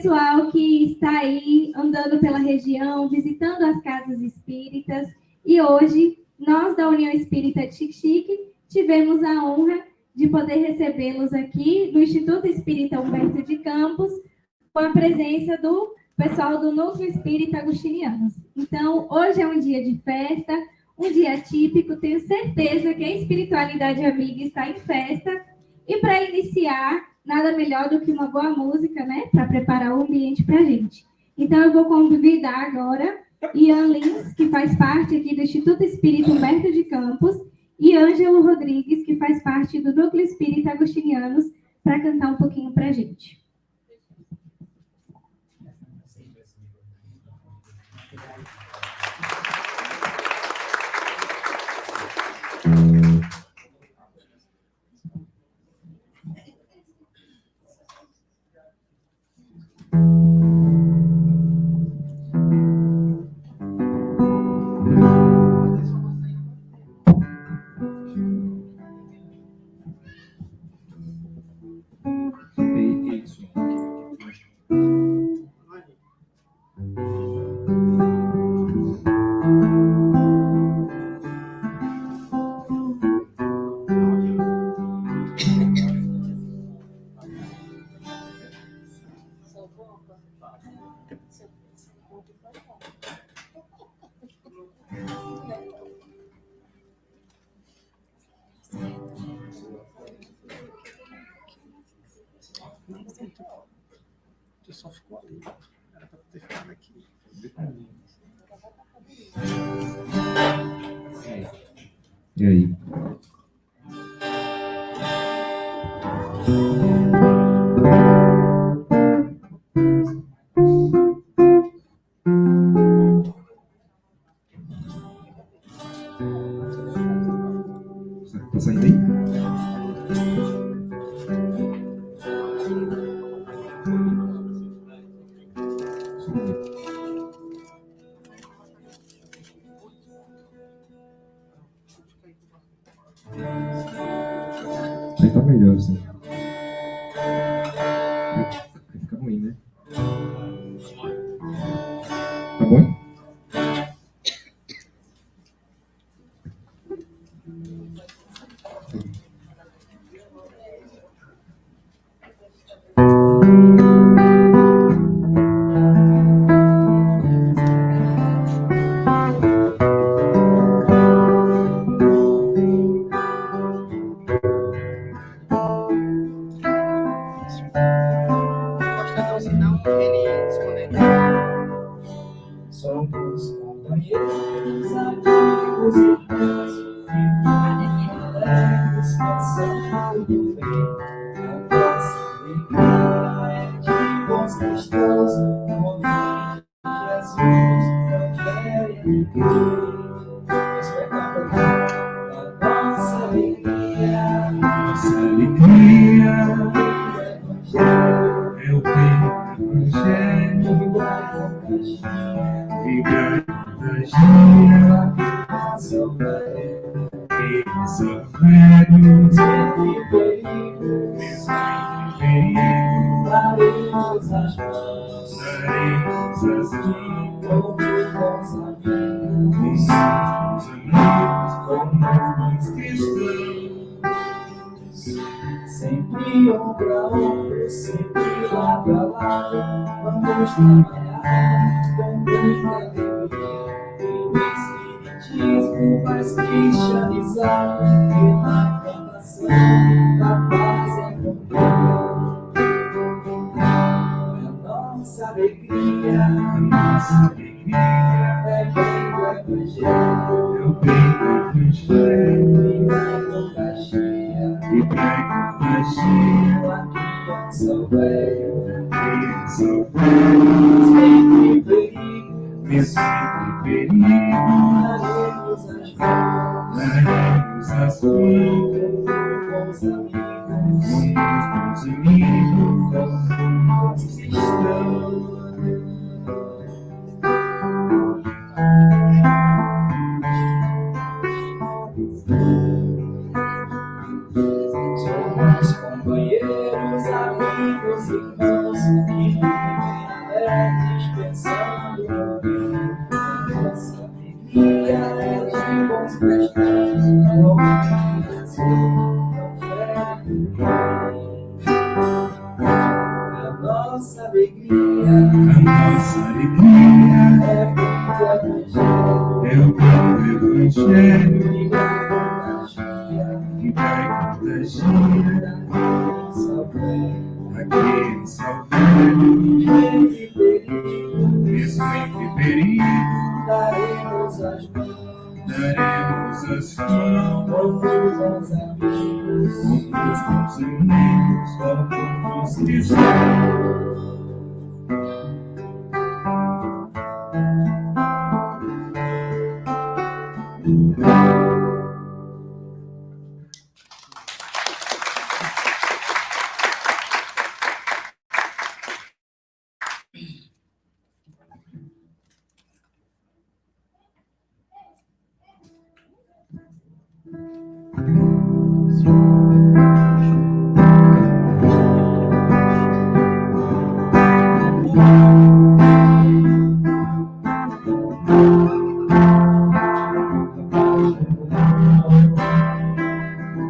pessoal que está aí andando pela região, visitando as casas espíritas. E hoje, nós da União Espírita de Xique-Xique tivemos a honra de poder recebê-los aqui no Instituto Espírita Humberto de Campos, com a presença do pessoal do Núcleo Espírita Agostinianos. Então, hoje é um dia de festa, um dia típico, tenho certeza que a espiritualidade amiga está em festa. E para iniciar, nada melhor do que uma boa música, né? Para preparar o ambiente para a gente. Então, eu vou convidar agora Ian Lins, que faz parte aqui do Instituto Espírita Humberto de Campos, e Ângelo Rodrigues, que faz parte do Núcleo Espírita Agostinianos, para cantar um pouquinho para a gente. Só ficou ali. Era para ter ficado aqui. E aí? Tá saindo aí? Aí tá melhor, assim. Vai ficar ruim, né? Tá bom? Somos companheiros, amigos, irmãos, alegres, pensando no bem. A nossa alegria é de bons cristãos, ouvir Jesus, não quer ninguém. Espetáculo. A nossa alegria é o Evangelho. Vibra magia, são velhos, sempre perigo, daremos as mãos, como bons amigos, como bons cristãos, sempre ombro a ombro, sempre lado a lado, vamos trabalhar com muita alegria. O Espiritismo mais cristianizado, pela cantação da paz e harmonia. A nossa alegria é bem do Evangelho, e prego caixinha, a criança velho, sempre perigo, daremos as mãos, bons amigos, bons cristãos. Somos companheiros, amigos, irmãos, que vivem nossa alegria. A nossa alegria É o próprio Evangelho é o próprio Evangelho que vai contagiar a a criança velho. Mesmo entre perigo, daremos as mãos daremos as mãos como bons amigos, como os bons amigos, como os cristãos.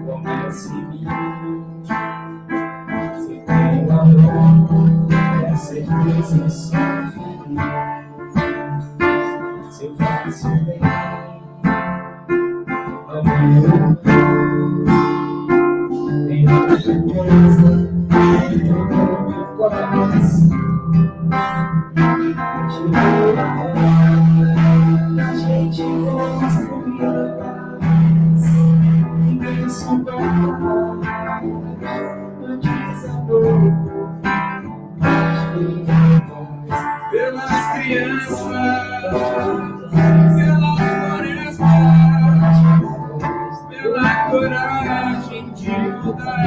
Comece em mim. Se eu tenho amor, é certeza eu sou feliz. Se eu faço bem, amor, tem outra coisa dentro do meu coração. Chegou a hora da gente construir a paz. Ninguém suporta mais o desamor. Pelas crianças, pela floresta, pela coragem de mudar,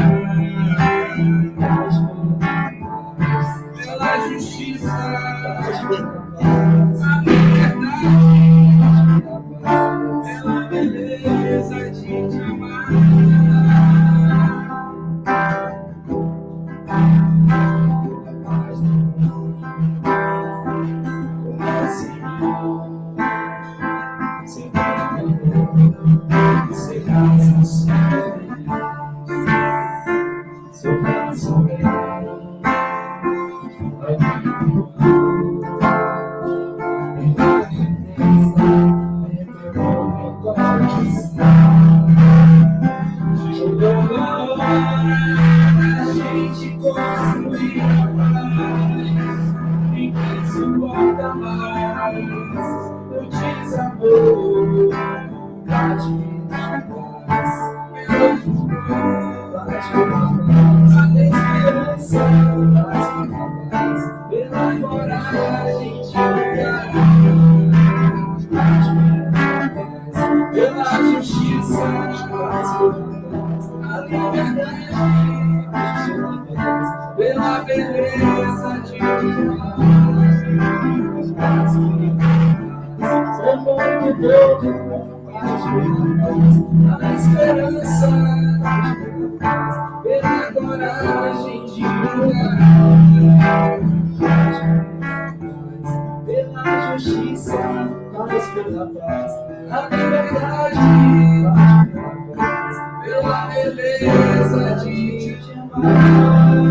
pela justiça, a liberdade, pela beleza de te amar. Se eu faço bem, tem certeza dentro do meu coração. Chegou a hora da gente construir a paz. Ninguém suporta mais o desamor. Bate na paz, bate na esperança, bate na paz, pela coragem de lutar. Bate na paz, pela justiça, bate na paz, a liberdade, bate na paz, pela beleza de amar. Como que Deus a esperança, pela coragem de lutar, pela justiça, mas pela paz, a liberdade, pela paz, pela beleza de te amar.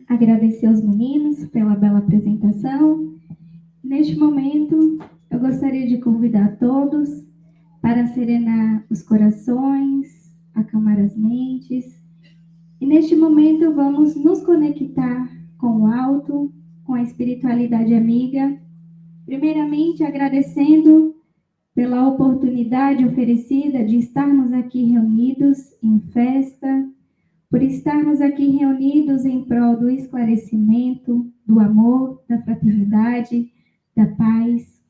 Agradecer aos meninos pela bela apresentação. Neste momento, eu gostaria de convidar todos para serenar os corações, acalmar as mentes. E neste momento, vamos nos conectar com o alto, com a espiritualidade amiga. Primeiramente, agradecendo pela oportunidade oferecida de estarmos aqui reunidos em festa, por estarmos aqui reunidos em prol do esclarecimento, do amor, da fraternidade, da paz.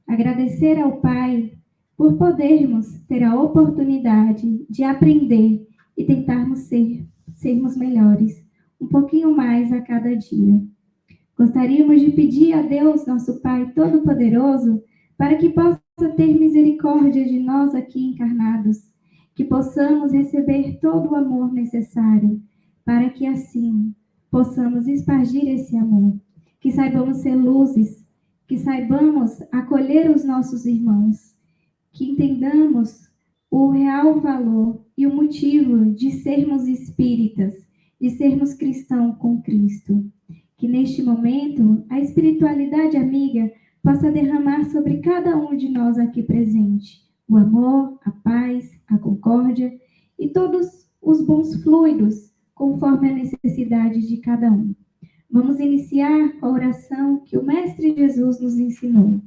Agradecer ao Pai por podermos ter a oportunidade de aprender e tentarmos sermos melhores, um pouquinho mais a cada dia. Gostaríamos de pedir a Deus, nosso Pai Todo-Poderoso, para que possa ter misericórdia de nós aqui encarnados, que possamos receber todo o amor necessário, para que assim possamos espargir esse amor, que saibamos ser luzes, que saibamos acolher os nossos irmãos, que entendamos o real valor e o motivo de sermos espíritas, de sermos cristãos com Cristo. Que neste momento a espiritualidade amiga possa derramar sobre cada um de nós aqui presente o amor, a paz, a concórdia e todos os bons fluidos, conforme a necessidade de cada um. Vamos iniciar com a oração que o Mestre Jesus nos ensinou.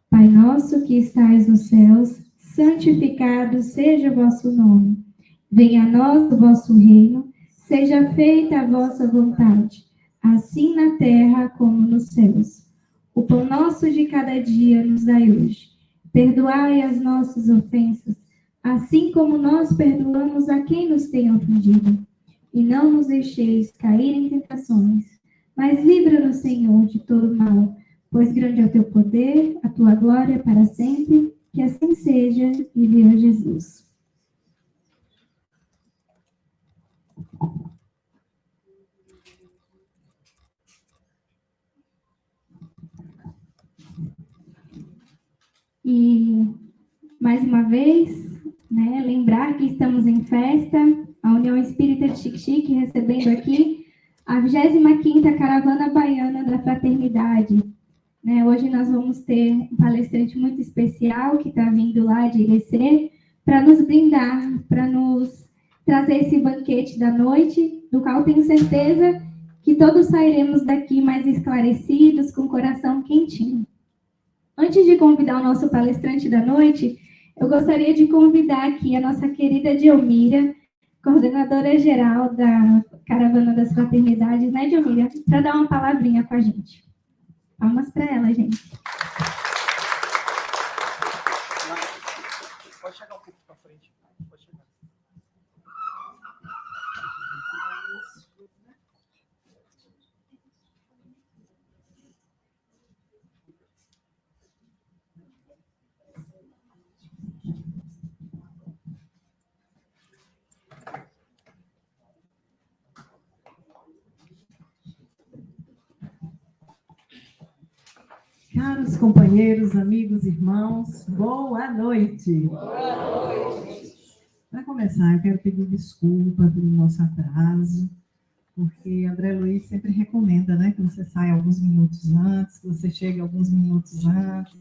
Pai nosso que estais nos céus, santificado seja o vosso nome. Venha a nós o vosso reino, seja feita a vossa vontade, assim na terra como nos céus. O pão nosso de cada dia nos dai hoje. Perdoai as nossas ofensas, assim como nós perdoamos a quem nos tem ofendido. E não nos deixeis cair em tentações, mas livra-nos, Senhor, de todo mal, pois grande é o teu poder, a tua glória para sempre, que assim seja, e viva Jesus. E, mais uma vez, lembrar que estamos em festa, a União Espírita de Xique-Xique recebendo aqui a 25ª Caravana Baiana da Fraternidade. Hoje nós vamos ter um palestrante muito especial que está vindo lá de Irecê para nos brindar, para nos trazer esse banquete da noite, do qual tenho certeza que todos sairemos daqui mais esclarecidos, com o coração quentinho. Antes de convidar o nosso palestrante da noite, eu gostaria de convidar aqui a nossa querida Delmira, coordenadora geral da Caravana das Fraternidades, Delmira, para dar uma palavrinha com a gente. Palmas para ela, gente. Pode chegar um pouco para frente. Pode chegar. Caros companheiros, amigos, irmãos, boa noite. Boa noite. Para começar, eu quero pedir desculpa pelo nosso atraso, porque André Luiz sempre recomenda, que você saia alguns minutos antes, que você chegue alguns minutos antes.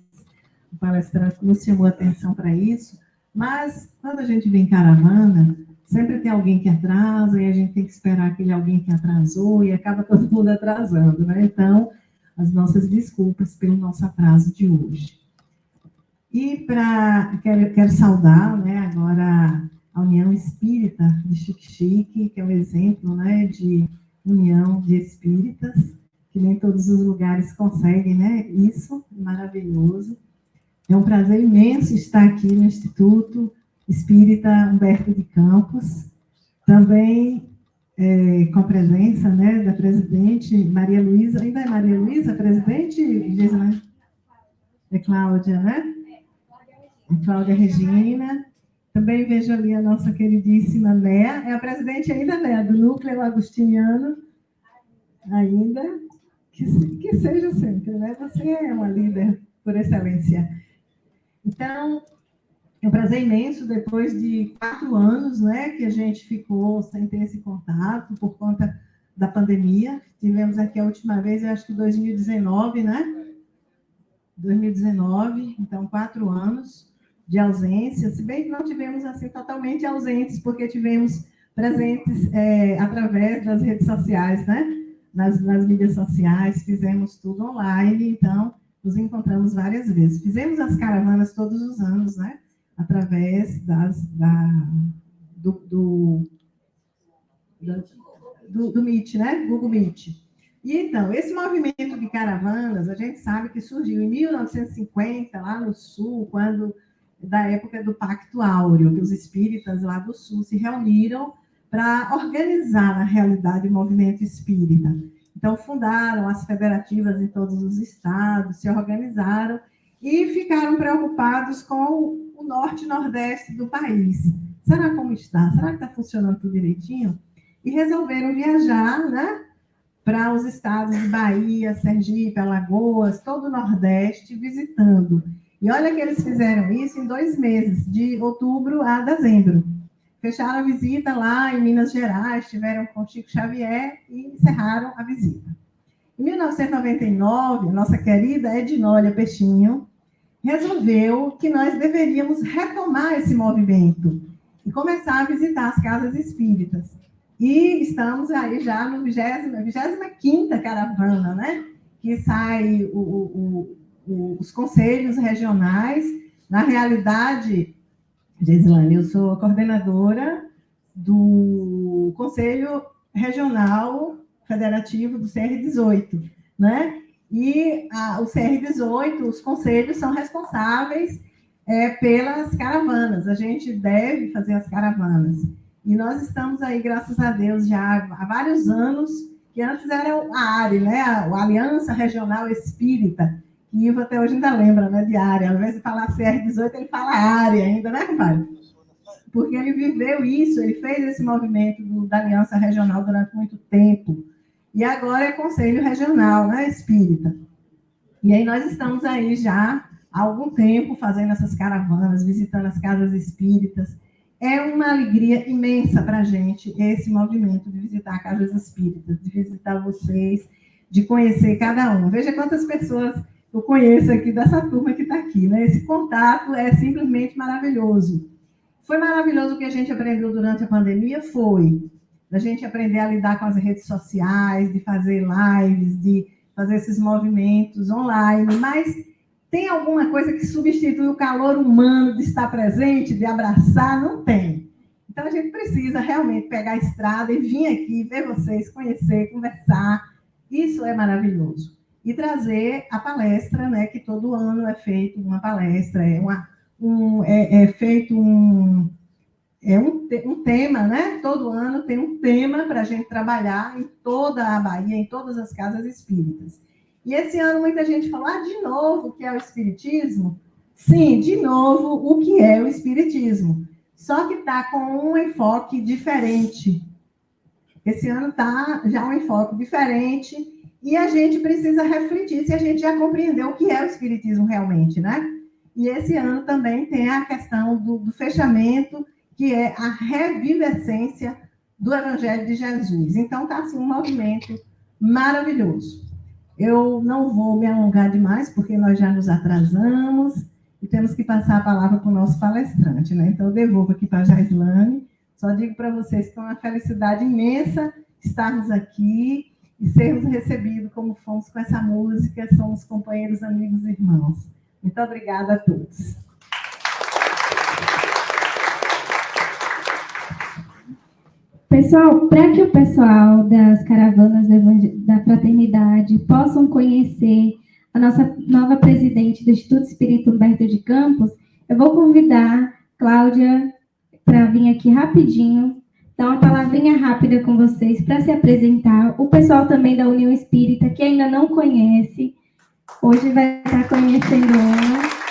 O palestrante nos chamou a atenção para isso, mas quando a gente vem em caravana, sempre tem alguém que atrasa e a gente tem que esperar aquele alguém que atrasou e acaba todo mundo atrasando, Então, as nossas desculpas pelo nosso atraso de hoje. E quero saudar, agora a União Espírita de Xique-Xique, que é um exemplo, de união de espíritas, que nem todos os lugares conseguem, Isso, maravilhoso. É um prazer imenso estar aqui no Instituto Espírita Humberto de Campos, também com a presença da presidente Maria Luísa. Ainda é Maria Luísa a presidente, Gisele? É Cláudia, Cláudia Regina. Também vejo ali a nossa queridíssima Léa. É a presidente ainda, Léa, do Núcleo Agostiniano. Ainda. Que seja sempre, Você é uma líder por excelência. Então, é um prazer imenso, depois de 4 anos, que a gente ficou sem ter esse contato, por conta da pandemia. Tivemos aqui a última vez, eu acho que 2019, 2019, então 4 anos de ausência, se bem que não tivemos, assim, totalmente ausentes, porque tivemos presentes através das redes sociais, nas mídias sociais, fizemos tudo online, então nos encontramos várias vezes. Fizemos as caravanas todos os anos, né? Através do Meet, né? Google Meet. E, então, esse movimento de caravanas, a gente sabe que surgiu em 1950, lá no Sul, da época do Pacto Áureo, que os espíritas lá do Sul se reuniram para organizar, na realidade, o movimento espírita. Então, fundaram as federativas em todos os estados, se organizaram e ficaram preocupados com o norte e nordeste do país. Será como está? Será que está funcionando tudo direitinho? E resolveram viajar, né, para os estados de Bahia, Sergipe, Alagoas, todo o Nordeste, visitando. E olha que eles fizeram isso em 2 meses, de outubro a dezembro. Fecharam a visita lá em Minas Gerais, estiveram com Chico Xavier e encerraram a visita. Em 1999, a nossa querida Ednólia Peixinho resolveu que nós deveríamos retomar esse movimento e começar a visitar as casas espíritas. E estamos aí já no 25ª caravana, né? Que sai os conselhos regionais. Na realidade, Geislane, eu sou coordenadora do Conselho Regional Federativo do CR18, né? E o CR18, os conselhos são responsáveis pelas caravanas. A gente deve fazer as caravanas. E nós estamos aí, graças a Deus, já há vários anos, que antes era a ARE, né? A Aliança Regional Espírita, que Ivo até hoje ainda lembra, né, de ARE. Ao invés de falar CR18, ele fala ARE ainda, né, compadre? Porque ele viveu isso, ele fez esse movimento da Aliança Regional durante muito tempo. E agora é Conselho Regional, né, Espírita. E aí nós estamos aí já há algum tempo fazendo essas caravanas, visitando as casas espíritas. É uma alegria imensa para a gente esse movimento de visitar casas espíritas, de visitar vocês, de conhecer cada um. Veja quantas pessoas eu conheço aqui dessa turma que está aqui, né? Esse contato é simplesmente maravilhoso. Foi maravilhoso o que a gente aprendeu durante a pandemia? Foi. Da gente aprender a lidar com as redes sociais, de fazer lives, de fazer esses movimentos online, mas tem alguma coisa que substitui o calor humano de estar presente, de abraçar? Não tem. Então, a gente precisa realmente pegar a estrada e vir aqui, ver vocês, conhecer, conversar. Isso é maravilhoso. E trazer a palestra, né, que todo ano é feito uma palestra, feito um tema, né? Todo ano tem um tema para a gente trabalhar em toda a Bahia, em todas as casas espíritas. E esse ano muita gente falou, de novo, o que é o Espiritismo? Sim, de novo, o que é o Espiritismo. Só que está com um enfoque diferente. Esse ano está já um enfoque diferente e a gente precisa refletir se a gente já compreendeu o que é o Espiritismo realmente, né? E esse ano também tem a questão do fechamento, que é a revivescência do Evangelho de Jesus. Então, está assim, um movimento maravilhoso. Eu não vou me alongar demais, porque nós já nos atrasamos e temos que passar a palavra para o nosso palestrante, né? Então, eu devolvo aqui para a Jaislane. Só digo para vocês que é uma felicidade imensa estarmos aqui e sermos recebidos como fomos com essa música. Somos companheiros, amigos e irmãos. Muito obrigada a todos. Pessoal, para que o pessoal das caravanas da fraternidade possam conhecer a nossa nova presidente do Instituto Espírita Humberto de Campos, eu vou convidar Cláudia para vir aqui rapidinho, dar uma palavrinha rápida com vocês para se apresentar. O pessoal também da União Espírita, que ainda não conhece, hoje vai estar conhecendo ela.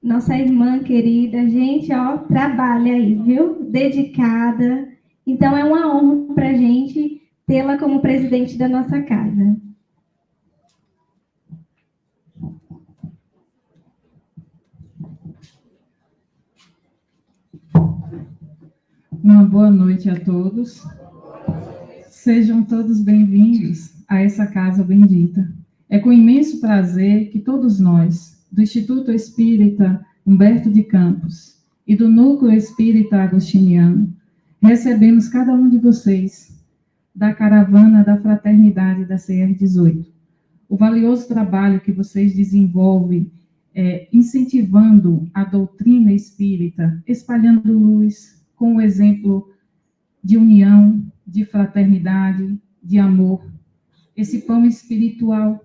Nossa irmã querida, gente, trabalha aí, viu? Dedicada. Então, é uma honra para a gente tê-la como presidente da nossa casa. Uma boa noite a todos. Sejam todos bem-vindos a essa casa bendita. É com imenso prazer que todos nós, do Instituto Espírita Humberto de Campos e do Núcleo Espírita Agostiniano, recebemos cada um de vocês da caravana da Fraternidade da CR18. O valioso trabalho que vocês desenvolvem, incentivando a doutrina espírita, espalhando luz, com o exemplo de união, de fraternidade, de amor, esse pão espiritual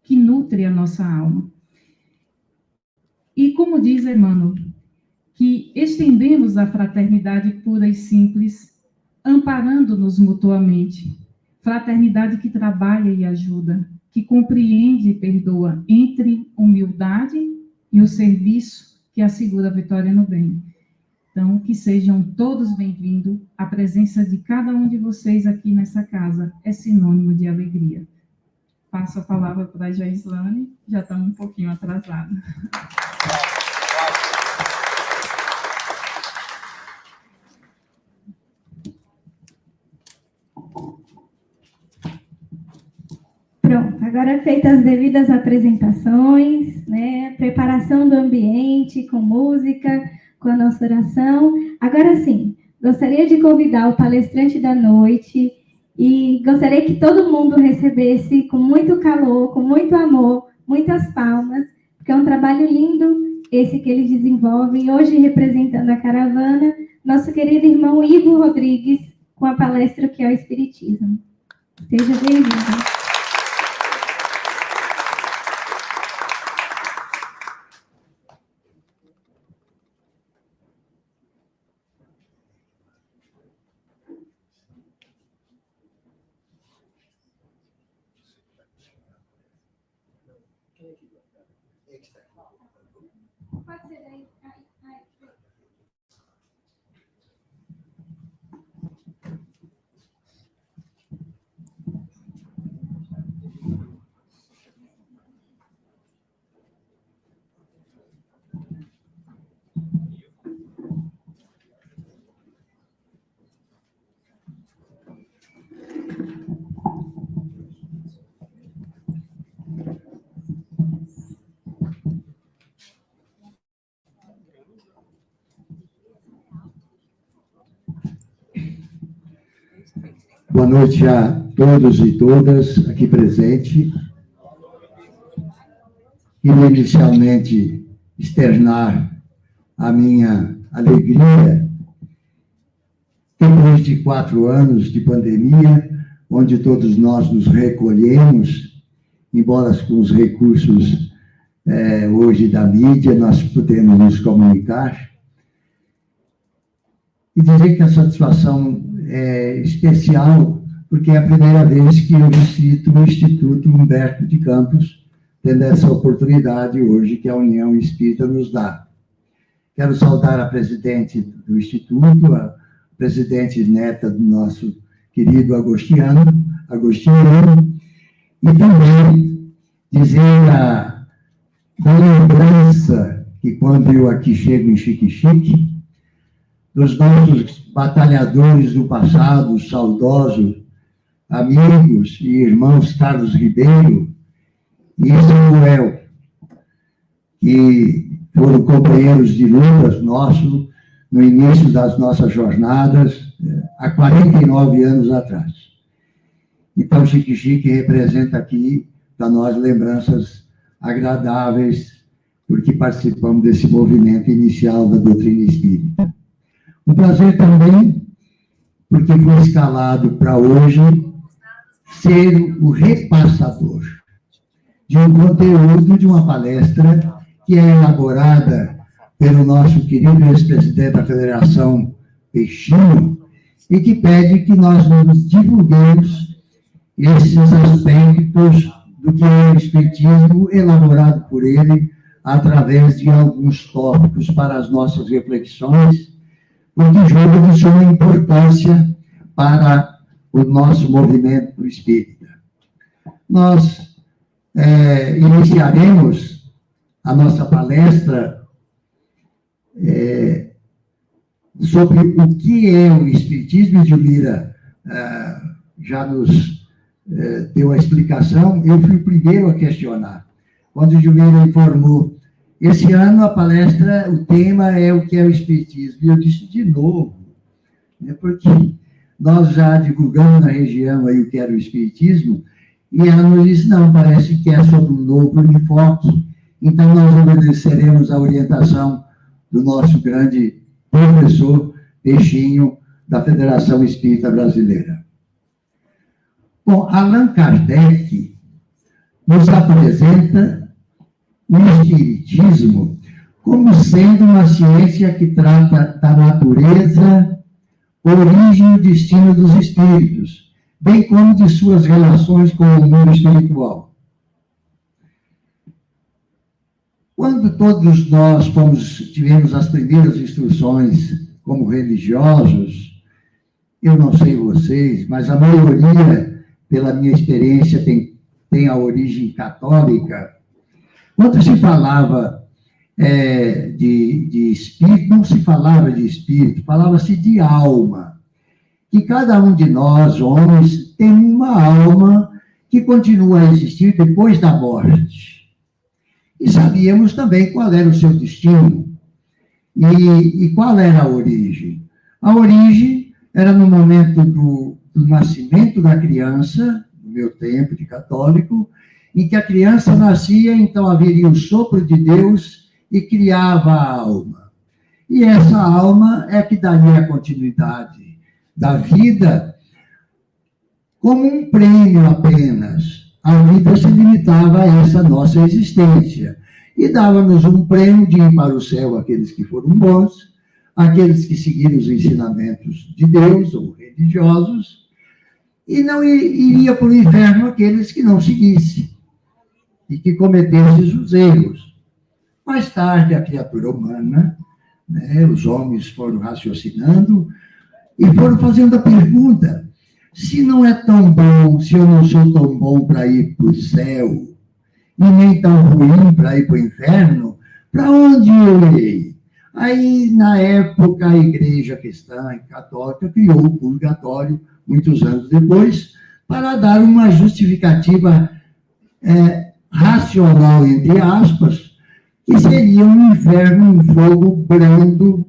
que nutre a nossa alma. E como diz Emmanuel, que estendemos a fraternidade pura e simples, amparando-nos mutuamente. Fraternidade que trabalha e ajuda, que compreende e perdoa, entre humildade e o serviço que assegura a vitória no bem. Então, que sejam todos bem-vindos. A presença de cada um de vocês aqui nessa casa é sinônimo de alegria. Passo a palavra para a Jaislane, já estamos um pouquinho atrasados. Pronto, agora feitas as devidas apresentações, né, preparação do ambiente com música, com a nossa oração. Agora sim, gostaria de convidar o palestrante da noite e gostaria que todo mundo recebesse com muito calor, com muito amor, muitas palmas, porque é um trabalho lindo esse que eles desenvolvem, hoje representando a caravana, nosso querido irmão Ivo Rodrigues, com a palestra que é o Espiritismo. Seja bem-vindo. Pode ser aí. Boa noite a todos e todas aqui presentes. Queria inicialmente externar a minha alegria depois de 4 anos de pandemia, onde todos nós nos recolhemos, embora com os recursos hoje da mídia, nós podemos nos comunicar. E dizer que a satisfação é especial, porque é a primeira vez que eu visito o Instituto Humberto de Campos, tendo essa oportunidade hoje que a União Espírita nos dá. Quero saudar a presidente do Instituto, a presidente neta do nosso querido Agostinho, e também dizer a lembrança que quando eu aqui chego em Xique-Xique, dos nossos batalhadores do passado, saudosos amigos e irmãos Carlos Ribeiro e Samuel, que foram companheiros de lutas nossos no início das nossas jornadas, há 49 anos atrás. Então, Xique-Xique representa aqui, para nós, lembranças agradáveis, porque participamos desse movimento inicial da doutrina espírita. Um prazer também, porque foi escalado para hoje ser o repassador de um conteúdo de uma palestra que é elaborada pelo nosso querido ex-presidente da Federação, Peixinho, e que pede que nós nos divulguemos esses aspectos do que é o Espiritismo elaborado por ele através de alguns tópicos para as nossas reflexões, porque julgo de suma importância para o nosso movimento espírita. Nós iniciaremos a nossa palestra sobre o que é o Espiritismo, e Gilmira já nos deu a explicação. Eu fui o primeiro a questionar. Quando o Gilmira informou, esse ano a palestra, o tema é o que é o Espiritismo. E eu disse de novo, porque nós já divulgamos na região aí o que era o Espiritismo, e ela nos disse, não, parece que é sobre um novo enfoque, então nós obedeceremos a orientação do nosso grande professor Peixinho, da Federação Espírita Brasileira. Bom, Allan Kardec nos apresenta o Espiritismo como sendo uma ciência que trata da natureza, origem e destino dos espíritos, bem como de suas relações com o mundo espiritual. Quando todos nós tivemos as primeiras instruções como religiosos, eu não sei vocês, mas a maioria, pela minha experiência, tem a origem católica. Quando se falava de espírito, não se falava de espírito, falava-se de alma. Que cada um de nós, homens, tem uma alma que continua a existir depois da morte. E sabíamos também qual era o seu destino. E qual era a origem? A origem era no momento do nascimento da criança, no meu tempo de católico, em que a criança nascia, então haveria o sopro de Deus e criava a alma. E essa alma é que daria a continuidade da vida como um prêmio apenas. A vida se limitava a essa nossa existência. E dava-nos um prêmio de ir para o céu aqueles que foram bons, aqueles que seguiram os ensinamentos de Deus ou religiosos, e não iria para o inferno aqueles que não seguissem e que cometessem os erros. Mais tarde, a criatura humana, né, os homens foram raciocinando e foram fazendo a pergunta: se não é tão bom, se eu não sou tão bom para ir para o céu, e nem tão ruim para ir para o inferno, para onde eu irei? Aí, na época, a igreja cristã e católica criou o purgatório, muitos anos depois, para dar uma justificativa racional, entre aspas, que seria um inferno, um fogo brando.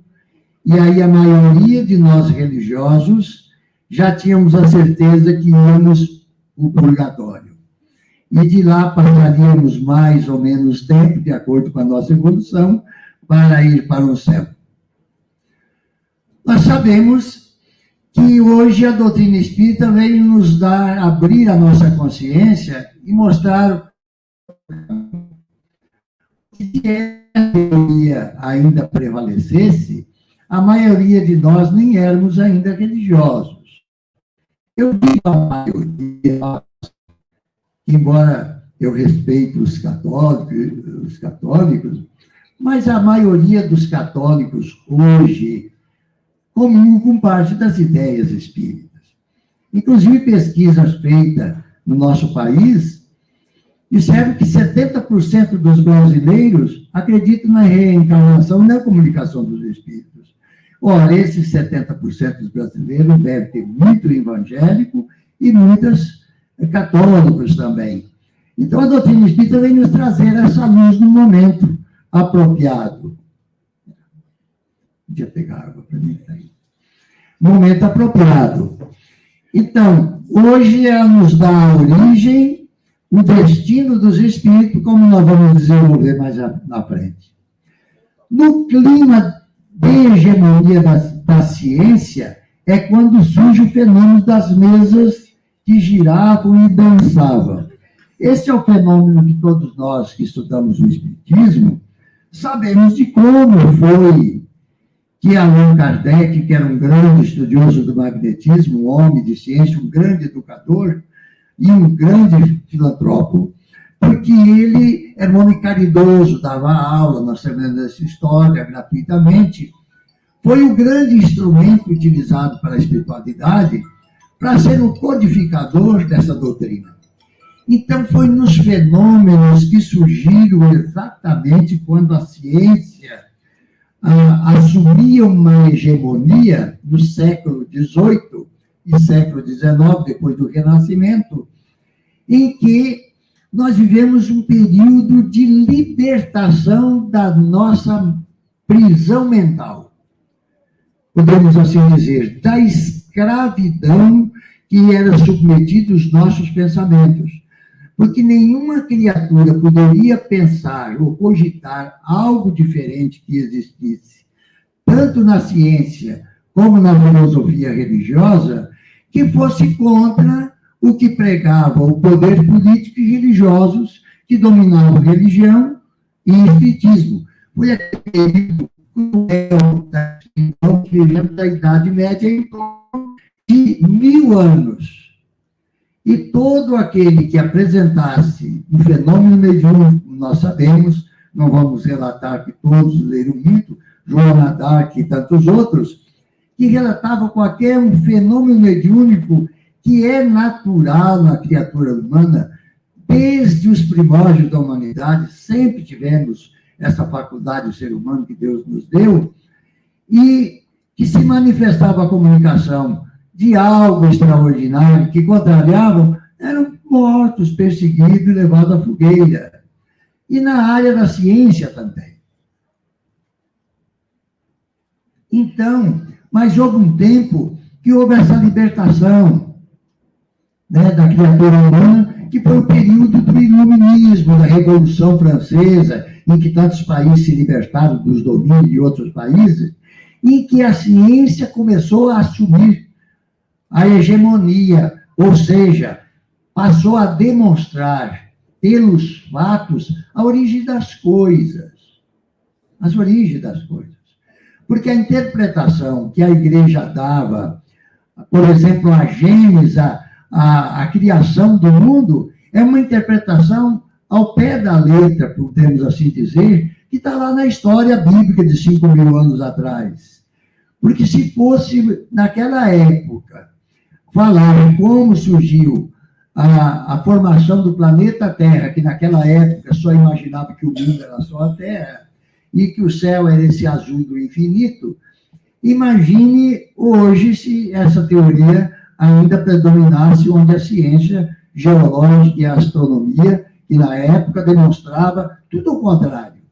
E aí a maioria de nós religiosos já tínhamos a certeza que íamos para o purgatório. E de lá passaríamos mais ou menos tempo, de acordo com a nossa evolução, para ir para o céu. Nós sabemos que hoje a doutrina espírita veio nos abrir a nossa consciência e mostrar que se a teoria ainda prevalecesse, a maioria de nós nem éramos ainda religiosos. Eu digo a maioria, embora eu respeite os católicos, mas a maioria dos católicos hoje comungam com parte das ideias espíritas. Inclusive, pesquisas feitas no nosso país disseram que 70% dos brasileiros acreditam na reencarnação e na comunicação dos espíritos. Ora, esses 70% dos brasileiros devem ter muito evangélico e muitos católicos também. Então, a doutrina espírita vem nos trazer essa luz no momento apropriado. Podia pegar água para mim, tá aí. Momento apropriado. Então, hoje ela nos dá a origem, o destino dos espíritos, como nós vamos desenvolver mais na frente. No clima de hegemonia da ciência, é quando surge o fenômeno das mesas que giravam e dançavam. Esse é o fenômeno que todos nós que estudamos o espiritismo sabemos de como foi que Allan Kardec, que era um grande estudioso do magnetismo, um homem de ciência, um grande educador e um grande filantropo, porque ele era um homem caridoso, dava aula, nós sabemos dessa história gratuitamente, foi o grande instrumento utilizado para a espiritualidade para ser o codificador dessa doutrina. Então, foi nos fenômenos que surgiram exatamente quando a ciência assumia uma hegemonia no século XVIII e século XIX, depois do Renascimento, em que nós vivemos um período de libertação da nossa prisão mental. Podemos assim dizer, da escravidão que era submetido os nossos pensamentos. Porque nenhuma criatura poderia pensar ou cogitar algo diferente que existisse, tanto na ciência como na filosofia religiosa, que fosse contra o que pregava o poder político e religiosos que dominavam religião e espiritismo. Foi aquele período que vivemos da Idade Média em torno de 1000 anos. E todo aquele que apresentasse um fenômeno mediúnico, nós sabemos, não vamos relatar que todos leram muito, Joana d'Arc e tantos outros, que relatavam qualquer um fenômeno mediúnico que é natural na criatura humana, desde os primórdios da humanidade, sempre tivemos essa faculdade do ser humano que Deus nos deu, e que se manifestava a comunicação de algo extraordinário, que contrariavam, eram mortos, perseguidos e levados à fogueira. E na área da ciência também. Então, mas houve um tempo que houve essa libertação, né, da criatura humana, que foi o período do iluminismo, da Revolução Francesa, em que tantos países se libertaram dos domínios de outros países, em que a ciência começou a assumir a hegemonia, ou seja, passou a demonstrar pelos fatos a origem das coisas. As origens das coisas. Porque a interpretação que a igreja dava, por exemplo, a Gênesis, a criação do mundo, é uma interpretação ao pé da letra, podemos assim dizer, que está lá na história bíblica de 5.000 anos atrás. Porque se fosse, naquela época, falar como surgiu a formação do planeta Terra, que naquela época só imaginava que o mundo era só a Terra, e que o céu era esse azul do infinito, imagine hoje se essa teoria ainda predominasse onde a ciência geológica e a astronomia, que na época demonstrava tudo o contrário.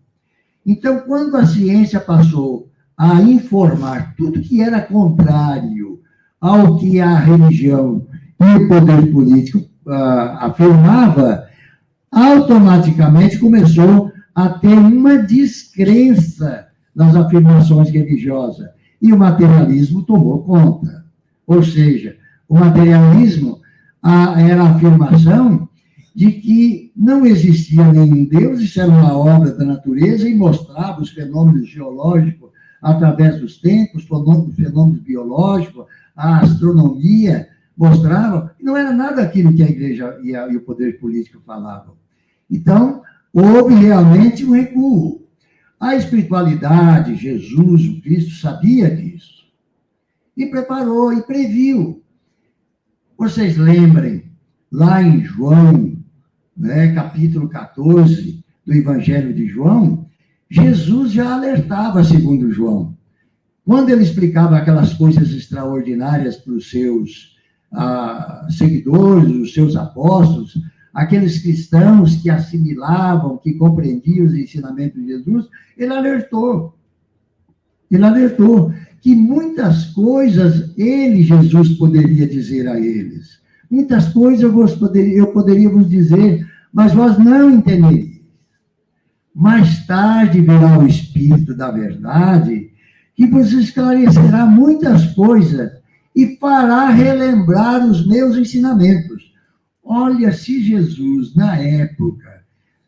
Então, quando a ciência passou a informar tudo que era contrário ao que a religião e o poder político afirmava, automaticamente começou a ter uma descrença nas afirmações religiosas. E o materialismo tomou conta. Ou seja, o materialismo era a afirmação de que não existia nenhum Deus, isso era uma obra da natureza, e mostrava os fenômenos geológicos através dos tempos, fenômenos biológicos, a astronomia mostrava, e não era nada aquilo que a igreja e o poder político falavam. Então, houve realmente um recuo. A espiritualidade, Jesus, o Cristo, sabia disso. E preparou, e previu. Vocês lembrem, lá em João, né, capítulo 14 do Evangelho de João, Jesus já alertava, segundo João. Quando ele explicava aquelas coisas extraordinárias para os seus seguidores, os seus apóstolos, aqueles cristãos que assimilavam, que compreendiam os ensinamentos de Jesus, ele alertou que muitas coisas Jesus, poderia dizer a eles. Muitas coisas eu poderia vos dizer, mas vós não entenderíeis. Mais tarde virá o Espírito da verdade, que vos esclarecerá muitas coisas e fará relembrar os meus ensinamentos. Olha, se Jesus, na época,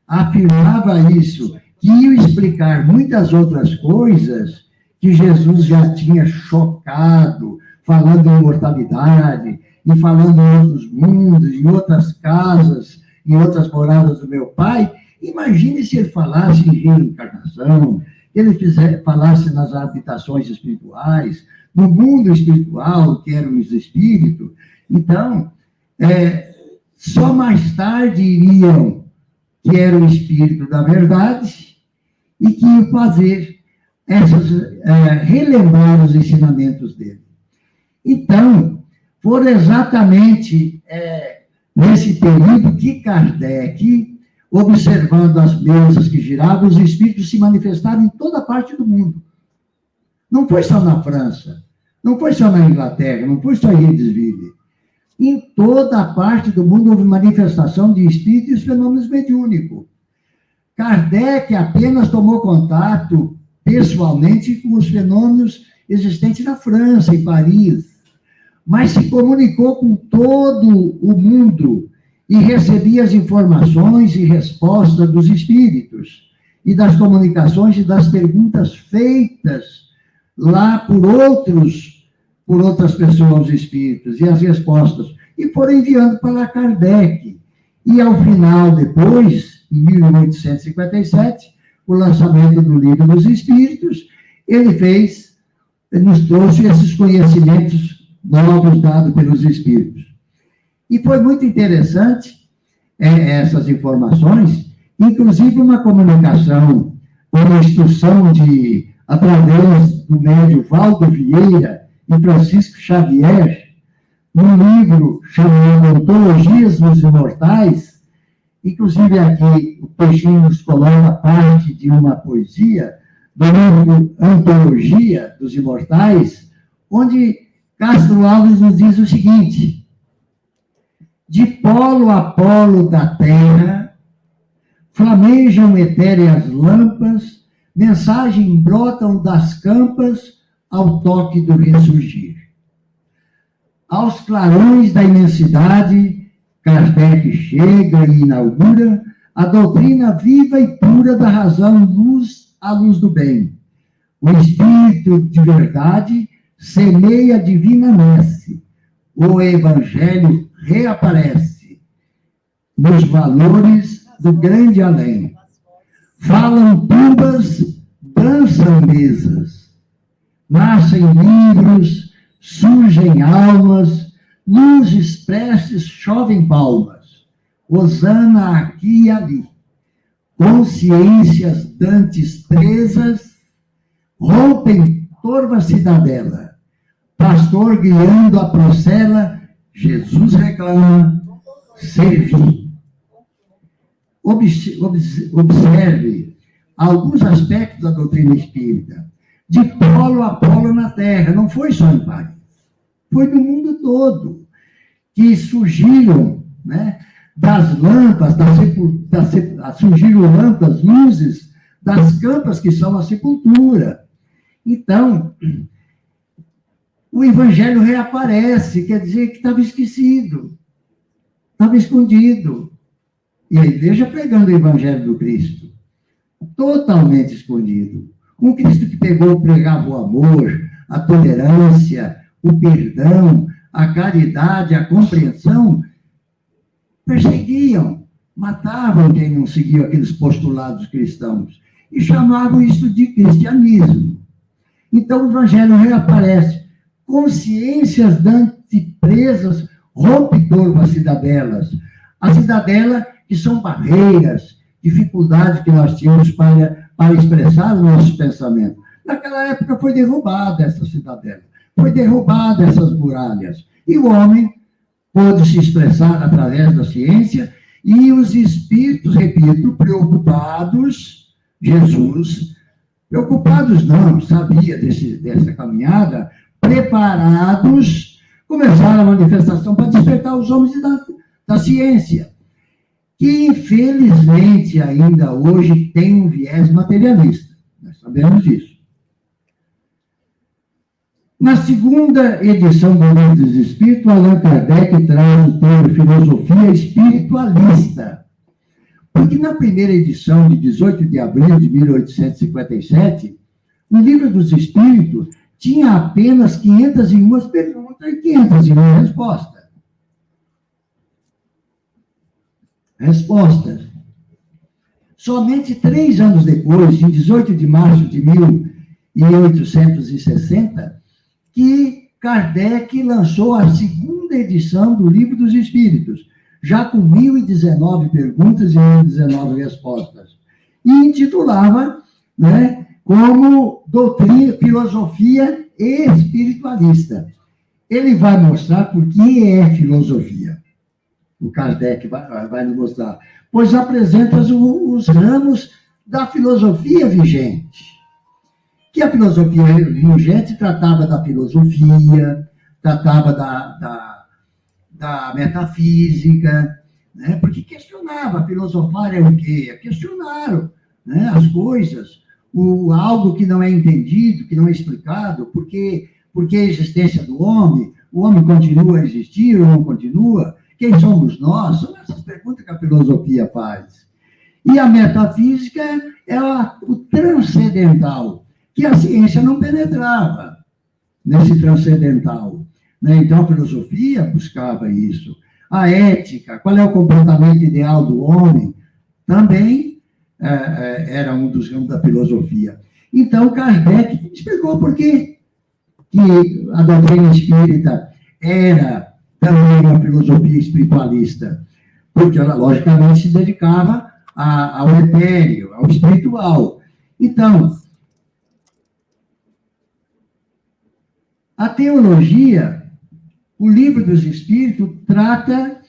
afirmava isso, que ia explicar muitas outras coisas que Jesus já tinha chocado, falando em imortalidade, e falando em outros mundos, em outras casas, em outras moradas do meu Pai, imagine se ele falasse em reencarnação, que ele falasse nas habitações espirituais, no mundo espiritual, que eram os espíritos. Então, só mais tarde iriam, que era o Espírito da verdade, e que iam fazer relembrar os ensinamentos dele. Então, foram exatamente nesse período que Kardec, observando as mesas que giravam, os espíritos se manifestaram em toda parte do mundo. Não foi só na França. Não foi só na Inglaterra, não foi só em Redesville. Em toda a parte do mundo houve manifestação de espíritos e fenômenos mediúnicos. Kardec apenas tomou contato pessoalmente com os fenômenos existentes na França, em Paris, mas se comunicou com todo o mundo e recebia as informações e respostas dos espíritos e das comunicações e das perguntas feitas lá por outras pessoas, espíritos, e as respostas, e foram enviando para Kardec. E ao final, depois, em 1857, o lançamento do Livro dos Espíritos, ele nos trouxe esses conhecimentos novos dados pelos espíritos. E foi muito interessante essas informações, inclusive uma comunicação, uma instrução através do médium Valdo Vieira e Francisco Xavier, num livro chamado Ontologias dos Imortais. Inclusive aqui o Peixinho nos coloca parte de uma poesia do livro Antologia dos Imortais, onde Castro Alves nos diz o seguinte: de polo a polo da terra, flamejam etéreas lampas, mensagem brotam das campas ao toque do ressurgir. Aos clarões da imensidade, Kardec chega e inaugura a doutrina viva e pura da razão, luz à luz do bem. O Espírito de verdade semeia a divina messe. O Evangelho reaparece nos valores do grande além. Falam tumbas, dançam mesas. Nascem livros, surgem almas, luzes, preces, chovem palmas. Hosana aqui e ali. Consciências dantes presas, rompem torva cidadela. Pastor guiando a procela, Jesus reclama, servir. Observe alguns aspectos da doutrina espírita. De polo a polo na Terra, não foi só em Paris, foi no mundo todo, que surgiram, né, das lâmpadas, surgiram lâmpadas, luzes, das campas que são a sepultura. Então, o Evangelho reaparece, quer dizer que estava esquecido, estava escondido. E a igreja pregando o Evangelho do Cristo, totalmente escondido. Um Cristo que pregava o amor, a tolerância, o perdão, a caridade, a compreensão, perseguiam, matavam quem não seguia aqueles postulados cristãos e chamavam isso de cristianismo. Então o Evangelho reaparece. Consciências dantes presas rompe torva cidadelas. A cidadela que são barreiras, dificuldades que nós tínhamos para expressar o nosso pensamento. Naquela época foi derrubada essa cidadela, foi derrubada essas muralhas, e o homem pôde se expressar através da ciência, e os espíritos, repito, preocupados, Jesus, preocupados não, sabia dessa caminhada, preparados, começaram a manifestação para despertar os homens da ciência, que infelizmente ainda hoje tem um viés materialista. Nós sabemos disso. Na segunda edição do Livro dos Espíritos, Allan Kardec traz o termo filosofia espiritualista. Porque na primeira edição, de 18 de abril de 1857, o Livro dos Espíritos tinha apenas 501 perguntas e 501 respostas. Somente 3 anos depois, em 18 de março de 1860, que Kardec lançou a segunda edição do Livro dos Espíritos, já com 1.019 perguntas e 1.019 respostas, e intitulava, né, como doutrina, filosofia espiritualista. Ele vai mostrar por que é filosofia. O Kardec vai nos mostrar. Pois apresenta os ramos da filosofia vigente. que a filosofia Vigente tratava da filosofia, tratava da metafísica, né? Porque questionava, filosofar é o quê? É questionar, né, as coisas, algo que não é entendido, que não é explicado, porque a existência do homem, o homem continua a existir ou não continua? Quem somos nós? São essas perguntas que a filosofia faz. E a metafísica é o transcendental, que a ciência não penetrava nesse transcendental, né? Então, a filosofia buscava isso. A ética, qual é o comportamento ideal do homem, também era um dos ramos da filosofia. Então, Kardec explicou por que a doutrina espírita era também uma filosofia espiritualista, porque ela, logicamente, se dedicava ao etéreo, ao espiritual. Então, a teologia, o Livro dos Espíritos, trata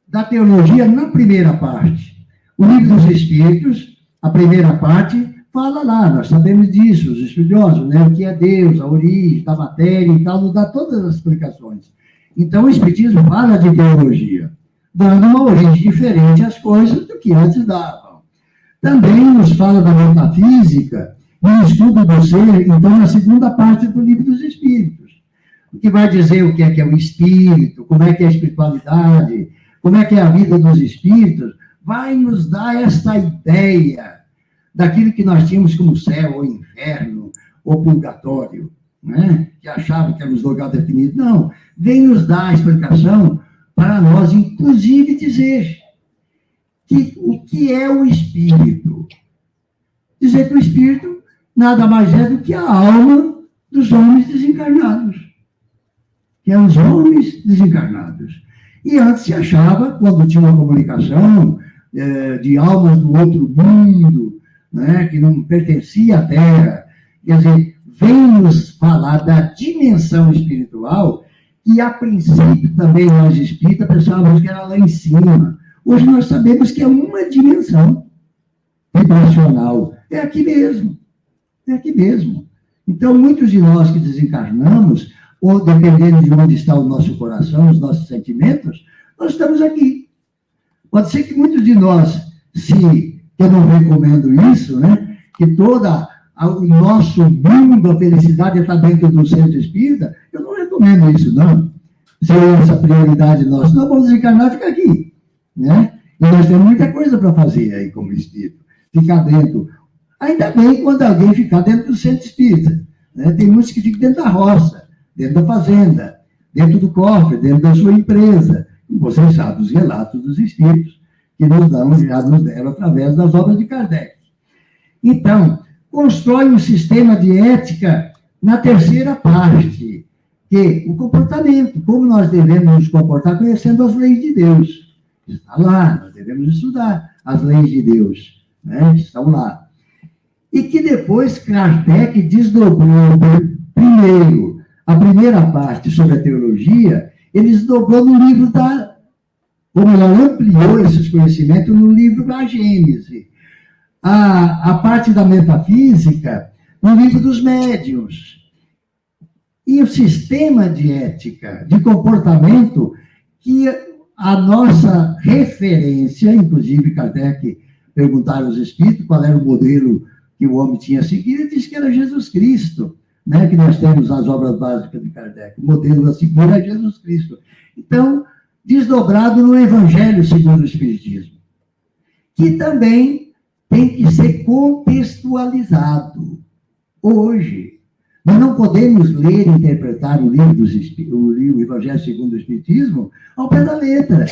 da teologia na primeira parte. O Livro dos Espíritos, a primeira parte, fala lá, nós sabemos disso, os estudiosos, né? O que é Deus, a origem da matéria e tal, nos dá todas as explicações. Então, o Espiritismo fala de teologia, dando uma origem diferente às coisas do que antes davam. Também nos fala da metafísica e o estudo do ser, então, na segunda parte do Livro dos Espíritos, o que vai dizer o que é o espírito, como é que é a espiritualidade, como é que é a vida dos espíritos, vai nos dar essa ideia daquilo que nós tínhamos como céu, ou inferno, ou purgatório, né? Que achavam que éramos lugar definido. Não, vem nos dar a explicação para nós, inclusive, dizer o que é o espírito. Dizer que o espírito nada mais é do que a alma dos homens desencarnados. Que é os homens desencarnados. E antes se achava, quando tinha uma comunicação de almas do outro mundo, né, que não pertencia à Terra, quer dizer, vem nos falar da dimensão espiritual, que a princípio também nós espíritas pensávamos que era lá em cima. Hoje nós sabemos que é uma dimensão vibracional. É aqui mesmo. É aqui mesmo. Então, muitos de nós que desencarnamos, ou dependendo de onde está o nosso coração, os nossos sentimentos, nós estamos aqui. Pode ser que muitos de nós, eu não recomendo isso, né? Que todo o nosso mundo, a felicidade está dentro do centro espírita, eu não recomendo isso, não. Se é essa prioridade nossa, nós vamos desencarnar e ficar aqui, né? E nós temos muita coisa para fazer aí como espírito, ficar dentro. Ainda bem quando alguém ficar dentro do centro espírita, né? Tem muitos que ficam dentro da roça, dentro da fazenda, dentro do cofre, dentro da sua empresa. E vocês sabem os relatos dos espíritos que já nos deram através das obras de Kardec. Então, constrói um sistema de ética na terceira parte, que o comportamento, como nós devemos nos comportar conhecendo as leis de Deus. Está lá, nós devemos estudar as leis de Deus, né? Estão lá. E que depois Kardec desdobrou primeiro a primeira parte sobre a teologia, ele desdobrou no livro como ela ampliou esses conhecimentos no livro da Gênese. A parte da metafísica no livro dos médiuns. E o sistema de ética, de comportamento, que a nossa referência, inclusive Kardec perguntaram aos espíritos qual era o modelo que o homem tinha seguido, ele disse que era Jesus Cristo, né? Que nós temos as obras básicas de Kardec. O modelo a seguir é Jesus Cristo. Então, desdobrado no Evangelho segundo o Espiritismo, que também tem que ser contextualizado. Hoje, nós não podemos ler e interpretar o livro Evangelho segundo o Espiritismo ao pé da letra,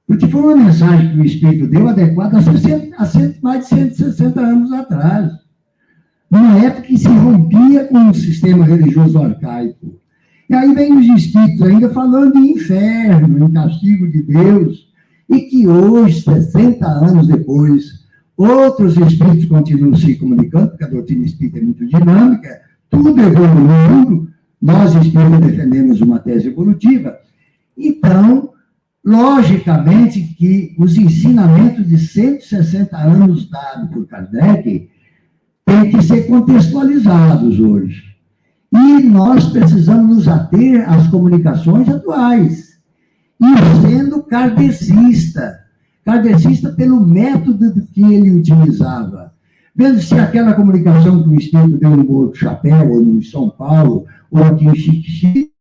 porque foi uma mensagem que o Espírito deu adequada há mais de 160 anos atrás, numa época que se rompia com o sistema religioso arcaico. E aí vem os espíritos ainda falando em inferno, em castigo de Deus, e que hoje, 60 anos depois, outros espíritos continuam se comunicando, porque a doutrina espírita é muito dinâmica, tudo evoluindo, nós espíritas defendemos uma tese evolutiva. Então, logicamente que os ensinamentos de 160 anos dados por Kardec têm que ser contextualizados hoje. E nós precisamos nos ater às comunicações atuais. E sendo kardecista pelo método que ele utilizava. Vendo se aquela comunicação que o Espírito deu no Morro do Chapéu, ou no São Paulo, ou aqui em Xique-Xique,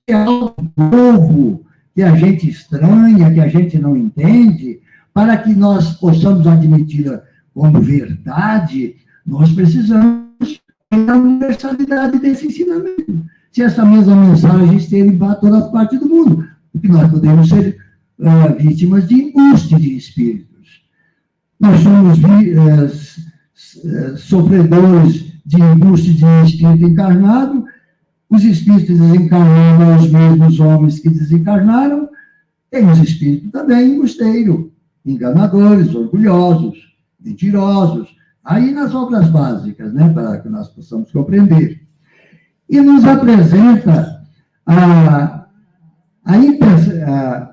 é algo novo, que a gente estranha, que a gente não entende, para que nós possamos admiti-la como verdade, nós precisamos da universalidade desse ensinamento. Se essa mesma mensagem esteve em todas as partes do mundo, porque nós podemos ser vítimas de embuste de espíritos. Nós somos sofredores de embuste de espírito encarnado, os espíritos desencarnaram os mesmos homens que desencarnaram, temos espírito também embusteiro, enganadores, orgulhosos, mentirosos, aí nas obras básicas, né, para que nós possamos compreender. E nos apresenta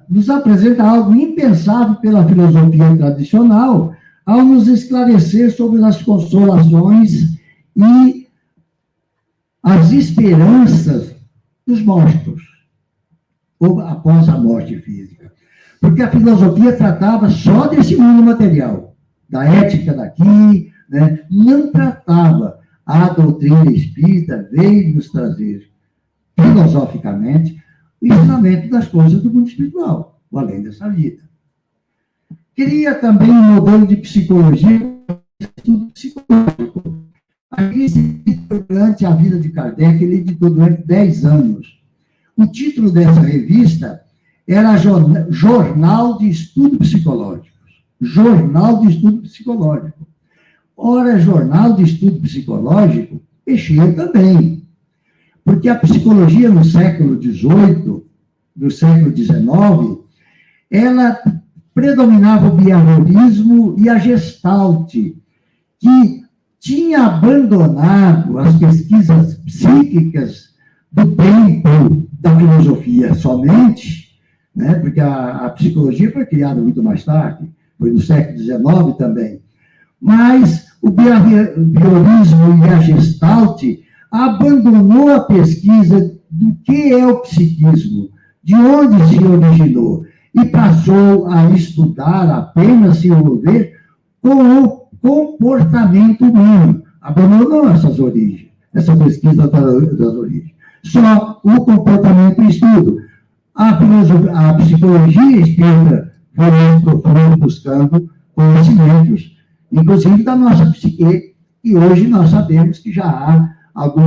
nos apresenta algo impensável pela filosofia tradicional, ao nos esclarecer sobre as consolações e as esperanças dos mortos, ou após a morte física. Porque a filosofia tratava só desse mundo material, da ética daqui, né? Não tratava. A doutrina espírita veio nos trazer, filosoficamente, o ensinamento das coisas do mundo espiritual, o além dessa vida. Queria também um modelo de psicologia, estudo psicológico. Aqui, durante a vida de Kardec, ele editou durante 10 anos. O título dessa revista era Jornal de Estudo Psicológico. Jornal de Estudo Psicológico. Ora, Jornal de Estudo Psicológico, mexeu também. Porque a psicologia no século XVIII, no século XIX, ela predominava o behaviorismo e a Gestalt, que tinha abandonado as pesquisas psíquicas do tempo da filosofia somente, né? Porque a psicologia foi criada muito mais tarde, foi no século XIX também. Mas o behaviorismo e a Gestalt abandonou a pesquisa do que é o psiquismo, de onde se originou, e passou a estudar, apenas se envolver com o comportamento humano. Abandonou essas origens, essa pesquisa das origens. Só o comportamento e estudo. A psicologia espírita foi buscando conhecimentos, inclusive da nossa psique, e hoje nós sabemos que já há algum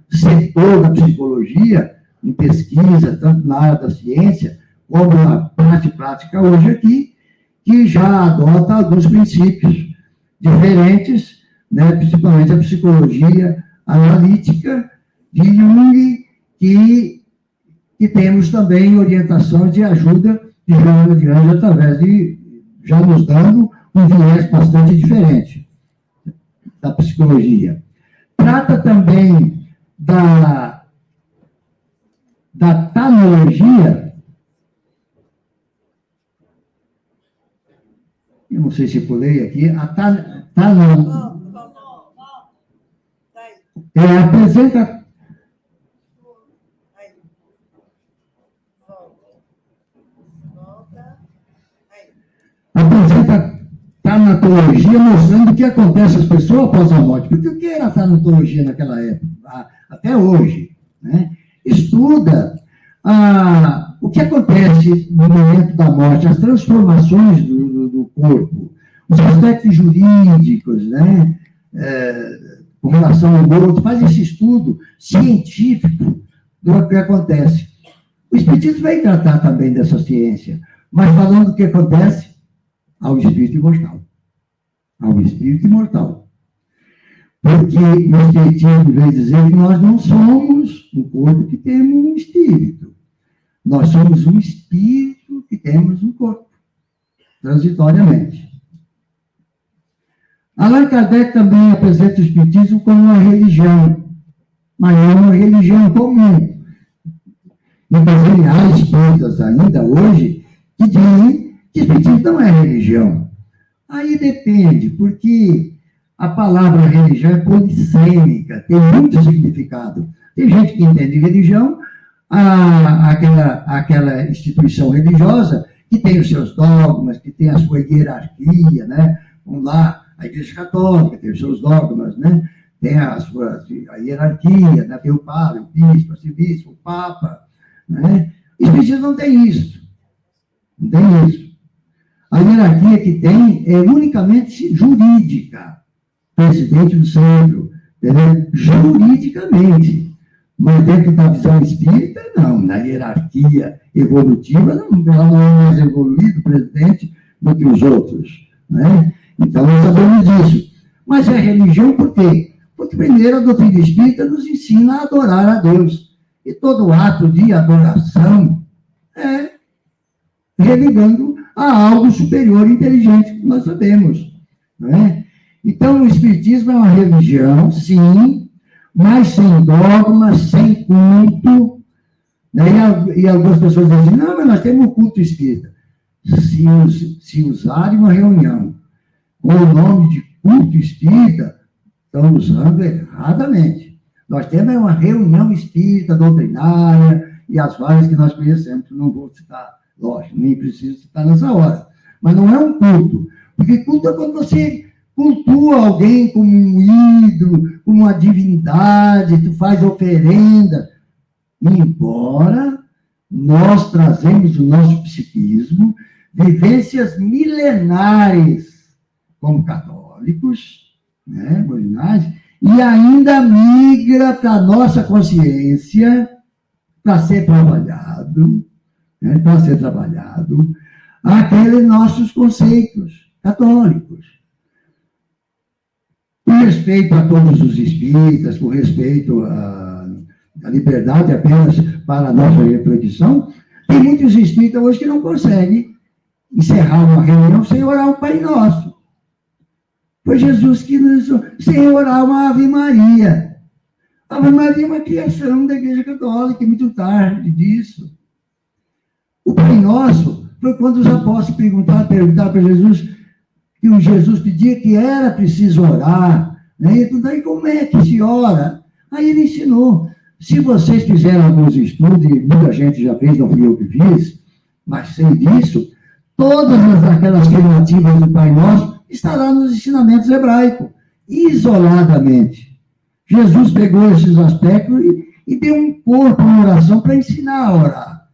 setor da psicologia em pesquisa, tanto na área da ciência, como na parte prática hoje aqui, que já adota alguns princípios diferentes, né, principalmente a psicologia analítica de Jung, que temos também orientação de ajuda de Joana de Anjos, através de, já nos dando um viés bastante diferente da psicologia. Trata também da tanologia. Eu não sei se pulei aqui. Apresenta. Apresenta tanatologia mostrando o que acontece às pessoas após a morte. Porque o que era a tanatologia naquela época? Até hoje, né? Estuda o que acontece no momento da morte, as transformações do corpo, os aspectos jurídicos, né? Com relação ao morto, faz esse estudo científico do que acontece. O Espiritismo vai tratar também dessa ciência, mas falando do que acontece ao espírito imortal. Ao espírito imortal. Porque o Espiritismo vem dizer que nós não somos um corpo que temos um espírito. Nós somos um espírito que temos um corpo, transitoriamente. Allan Kardec também apresenta o Espiritismo como uma religião, mas não uma religião comum. Inclusive, há espíritas ainda hoje que dizem que o Espiritismo não é religião. Aí depende, porque a palavra religião é polissêmica, tem muito significado. Tem gente que entende religião, aquela instituição religiosa que tem os seus dogmas, que tem a sua hierarquia, né? Vamos lá, a Igreja Católica tem os seus dogmas, né? Tem a hierarquia, né? Tem o padre, o bispo, o arcebispo, o papa, né? O espiritismo não tem isso. Não tem isso. A hierarquia que tem é unicamente jurídica. Presidente do centro, entendeu? Juridicamente. Mas dentro da visão espírita, não. Na hierarquia evolutiva, ela não é mais evoluído, presidente, do que os outros. Né? Então, nós sabemos disso. Mas é religião por quê? Porque, primeiro, a doutrina espírita nos ensina a adorar a Deus. E todo ato de adoração é religando a algo superior e inteligente, que nós sabemos. Né? Então, o espiritismo é uma religião, sim, mas sem dogma, sem culto. Né? E algumas pessoas dizem, não, mas nós temos um culto espírita. Se usarem uma reunião com o nome de culto espírita, estão usando erradamente. Nós temos uma reunião espírita doutrinária e as várias que nós conhecemos, que não vou citar, lógico, nem preciso citar nessa hora. Mas não é um culto. Porque culto é quando você cultua alguém como um ídolo, como uma divindade, tu faz oferenda. Embora nós trazemos o nosso psiquismo vivências milenares como católicos, né, e ainda migra para a nossa consciência para ser trabalhado, né, aqueles nossos conceitos católicos. Com respeito a todos os espíritas, com respeito à liberdade apenas para a nossa reflexão, tem muitos espíritas hoje que não conseguem encerrar uma reunião sem orar um Pai Nosso. Foi Jesus que nos... sem orar uma Ave Maria. A Ave Maria é uma criação da Igreja Católica, muito tarde disso. O Pai Nosso foi quando os apóstolos perguntaram para Jesus, que o Jesus pedia que era preciso orar, né? Então, daí como é que se ora? Aí ele ensinou. Se vocês fizeram alguns estudos, e muita gente já fez, não fui eu que fiz, mas sei disso, todas aquelas afirmativas do Pai Nosso estarão nos ensinamentos hebraicos, isoladamente. Jesus pegou esses aspectos e deu um corpo, uma oração para ensinar a orar.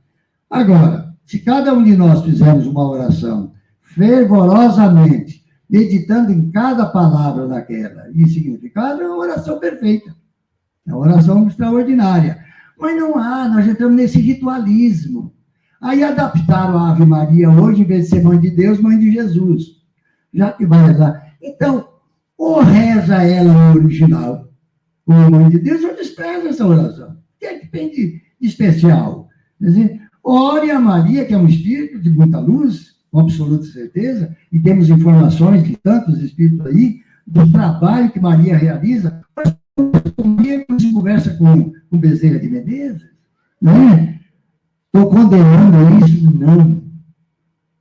Agora, se cada um de nós fizermos uma oração fervorosamente, meditando em cada palavra daquela e significado, é uma oração perfeita. É uma oração extraordinária. Mas não há, nós entramos nesse ritualismo. Aí adaptaram a Ave Maria hoje, em vez de ser mãe de Deus, mãe de Jesus. Já que vai rezar. Então, ou reza ela no original, como mãe de Deus, ou despreza essa oração. O que é que tem de especial? Quer dizer, ore a Maria, que é um espírito de muita luz, com absoluta certeza, e temos informações de tantos espíritos aí, do trabalho que Maria realiza. Mas Maria se conversa com Bezerra de Menezes, né? Estou condenando isso? Não.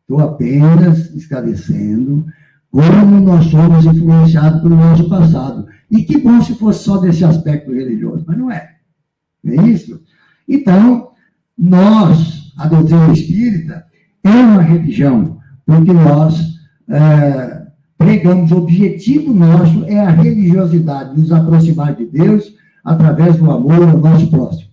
Estou apenas esclarecendo como nós somos influenciados pelo nosso passado. E que bom se fosse só desse aspecto religioso, mas não é. Não é isso? Então, nós, a doutrina espírita, é uma religião, porque nós pregamos, o objetivo nosso é a religiosidade, nos aproximar de Deus através do amor ao nosso próximo.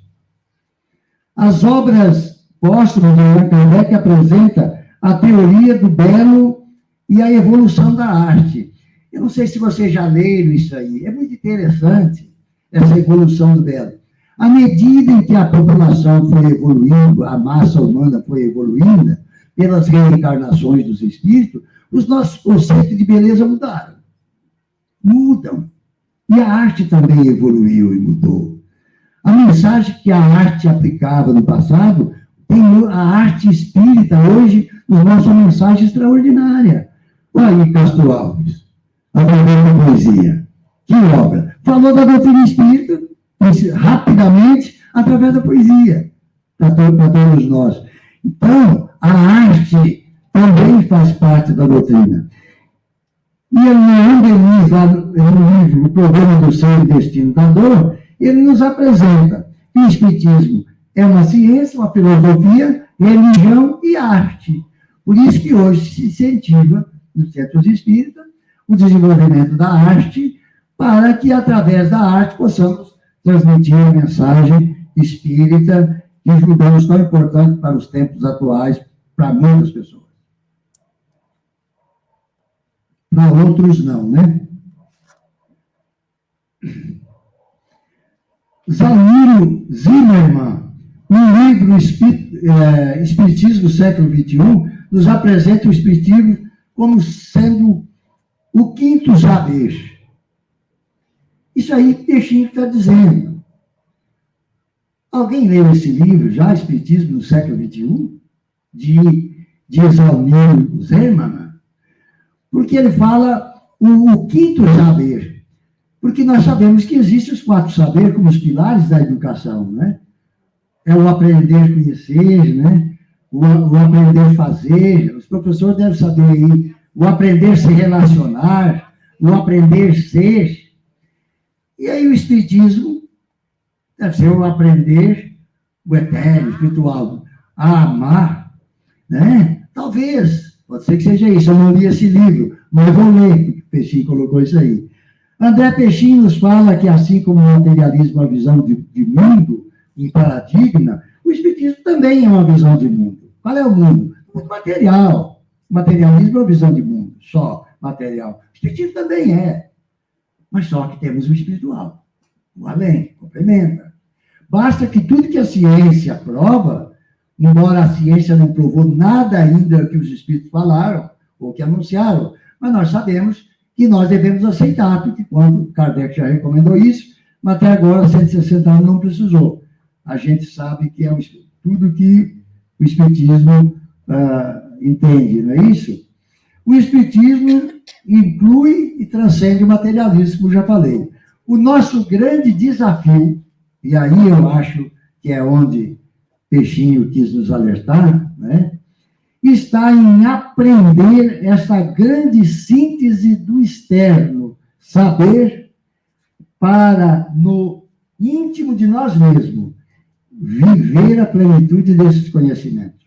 As obras póstumas de Allan Kardec apresentam a teoria do belo e a evolução da arte. Eu não sei se vocês já leram isso aí. É muito interessante essa evolução do belo. À medida em que a população foi evoluindo, a massa humana foi evoluindo, pelas reencarnações dos espíritos, os nossos conceitos de beleza mudaram. Mudam. E a arte também evoluiu e mudou. A mensagem que a arte aplicava no passado, tem a arte espírita hoje nos mostra uma mensagem extraordinária. Olha aí, Castro Alves, através da poesia. Que obra? Falou da doutrina espírita, rapidamente, através da poesia, para todos nós. Então, a arte também faz parte da doutrina. E Leon Denis, lá no livro O Programa do Ser e Destino da Dor, ele nos apresenta que o Espiritismo é uma ciência, uma filosofia, religião e arte. Por isso que hoje se incentiva, nos centros espíritas, o desenvolvimento da arte, para que, através da arte, possamos transmitir a mensagem espírita que julgamos tão importante para os tempos atuais, para muitas pessoas. Para outros, não, né? Zalmiro Zimmermann, no livro Espiritismo do século XXI, nos apresenta o Espiritismo como sendo o quinto saber. Isso aí, Peixinho está dizendo. Alguém leu esse livro já, Espiritismo do século XXI? De Zalmiro Zimmermann? Porque ele fala o quinto saber. Porque nós sabemos que existem os 4 saberes como os pilares da educação, né? É o aprender a conhecer, né? O aprender a fazer. Os professores devem saber aí. O aprender a se relacionar, o aprender a ser. E aí o Espiritismo deve ser o aprender, o etéreo, espiritual, a amar, né? Talvez, pode ser que seja isso, eu não li esse livro, mas vou ler, porque o Peixinho colocou isso aí. André Peixinho nos fala que, assim como o materialismo é uma visão de mundo, um paradigma, o Espiritismo também é uma visão de mundo. Qual é o mundo? O material. O materialismo é uma visão de mundo, só material. O Espiritismo também é. Mas só que temos o espiritual. O além, complementa. Basta que tudo que a ciência prova, embora a ciência não provou nada ainda que os espíritos falaram, ou que anunciaram, mas nós sabemos que nós devemos aceitar, porque quando Kardec já recomendou isso, mas até agora, 160 anos, não precisou. A gente sabe que é tudo que o Espiritismo entende, não é isso? O Espiritismo inclui e transcende o materialismo, como já falei. O nosso grande desafio, e aí eu acho que é onde Peixinho quis nos alertar, né? Está em aprender essa grande síntese do externo, saber, para, no íntimo de nós mesmos, viver a plenitude desses conhecimentos.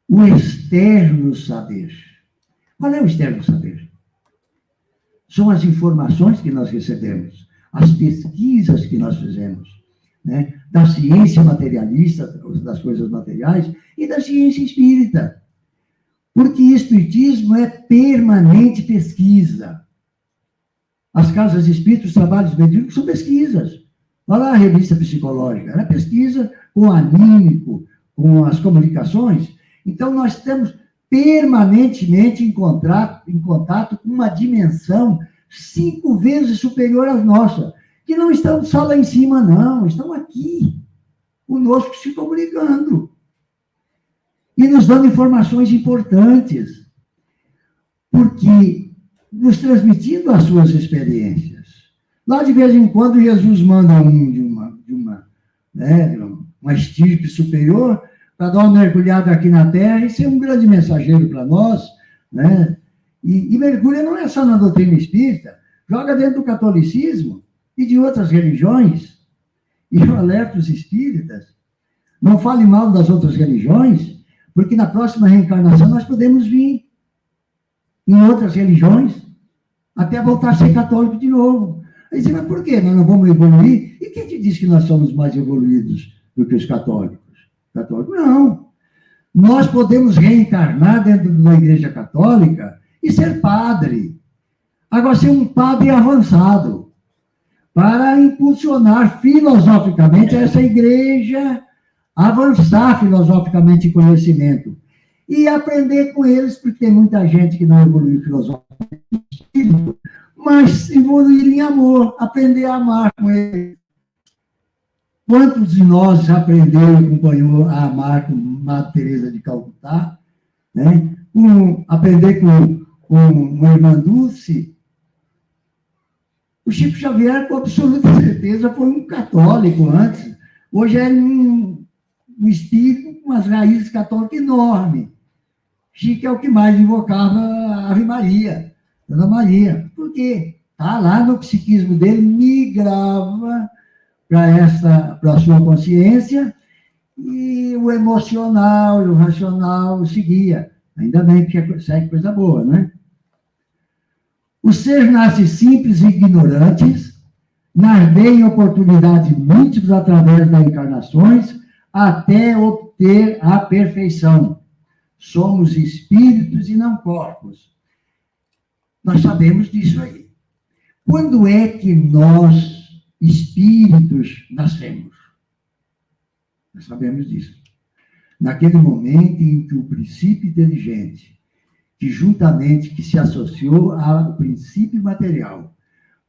O externo saber. Qual é o externo saber? São as informações que nós recebemos, as pesquisas que nós fizemos, né? Da ciência materialista, das coisas materiais, e da ciência espírita. Porque espiritismo é permanente pesquisa. As casas espíritas, os trabalhos mediúnicos são pesquisas. Olha lá a revista psicológica, é pesquisa com o anímico, com as comunicações. Então, nós estamos permanentemente em contato com uma dimensão 5 vezes superior à nossa, que não estão só lá em cima, não, estão aqui, conosco se comunicando. E nos dando informações importantes, porque nos transmitindo as suas experiências. Lá, de vez em quando, Jesus manda uma estirpe superior para dar uma mergulhada aqui na Terra e ser um grande mensageiro para nós, né? E mergulha não é só na doutrina espírita, joga dentro do catolicismo e de outras religiões. E eu alerto os espíritas, não fale mal das outras religiões, porque na próxima reencarnação nós podemos vir em outras religiões até voltar a ser católico de novo. Aí você, mas por quê? Nós não vamos evoluir? E quem te diz que nós somos mais evoluídos do que os católicos? Católicos? Não. Nós podemos reencarnar dentro de uma igreja católica e ser padre. Agora, ser um padre avançado, para impulsionar filosoficamente essa igreja, avançar filosoficamente em conhecimento. E aprender com eles, porque tem muita gente que não evoluiu filosoficamente, mas evoluir em amor, aprender a amar com eles. Quantos de nós já aprendeu e acompanhou a amar com Madre Teresa de Calcutá, né? Aprender com uma irmã Dulce? O Chico Xavier, com absoluta certeza, foi um católico antes. Hoje é um espírito com umas raízes católicas enormes. Chico é o que mais invocava a Ave Maria, Dona Maria. Por quê? Tá lá no psiquismo dele, migrava para a sua consciência, e o emocional e o racional seguia. Ainda bem que segue coisa boa, né? O ser nasce simples e ignorantes, nargueia oportunidades múltiplas através das encarnações, até obter a perfeição. Somos espíritos e não corpos. Nós sabemos disso aí. Quando é que nós, espíritos, nascemos? Nós sabemos disso. Naquele momento em que o princípio inteligente, que se associou ao princípio material,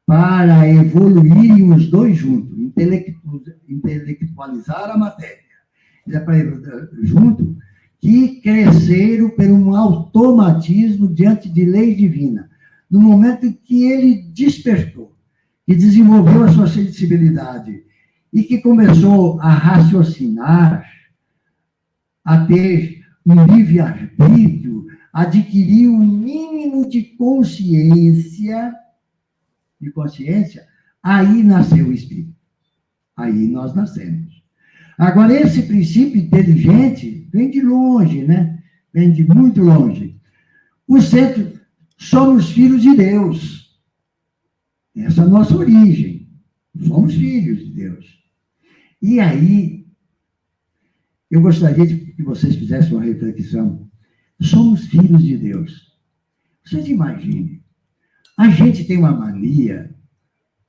para evoluírem os dois juntos, intelectualizar a matéria, junto, que cresceram por um automatismo diante de lei divina. No momento em que ele despertou, que desenvolveu a sua sensibilidade e que começou a raciocinar, a ter um livre-arbítrio, adquirir um mínimo de consciência, aí nasceu o espírito. Aí nós nascemos. Agora, esse princípio inteligente vem de longe, né? Vem de muito longe. O centro, somos filhos de Deus. Essa é a nossa origem. Somos filhos de Deus. E aí, eu gostaria de que vocês fizessem uma reflexão. Somos filhos de Deus. Vocês imaginem, a gente tem uma mania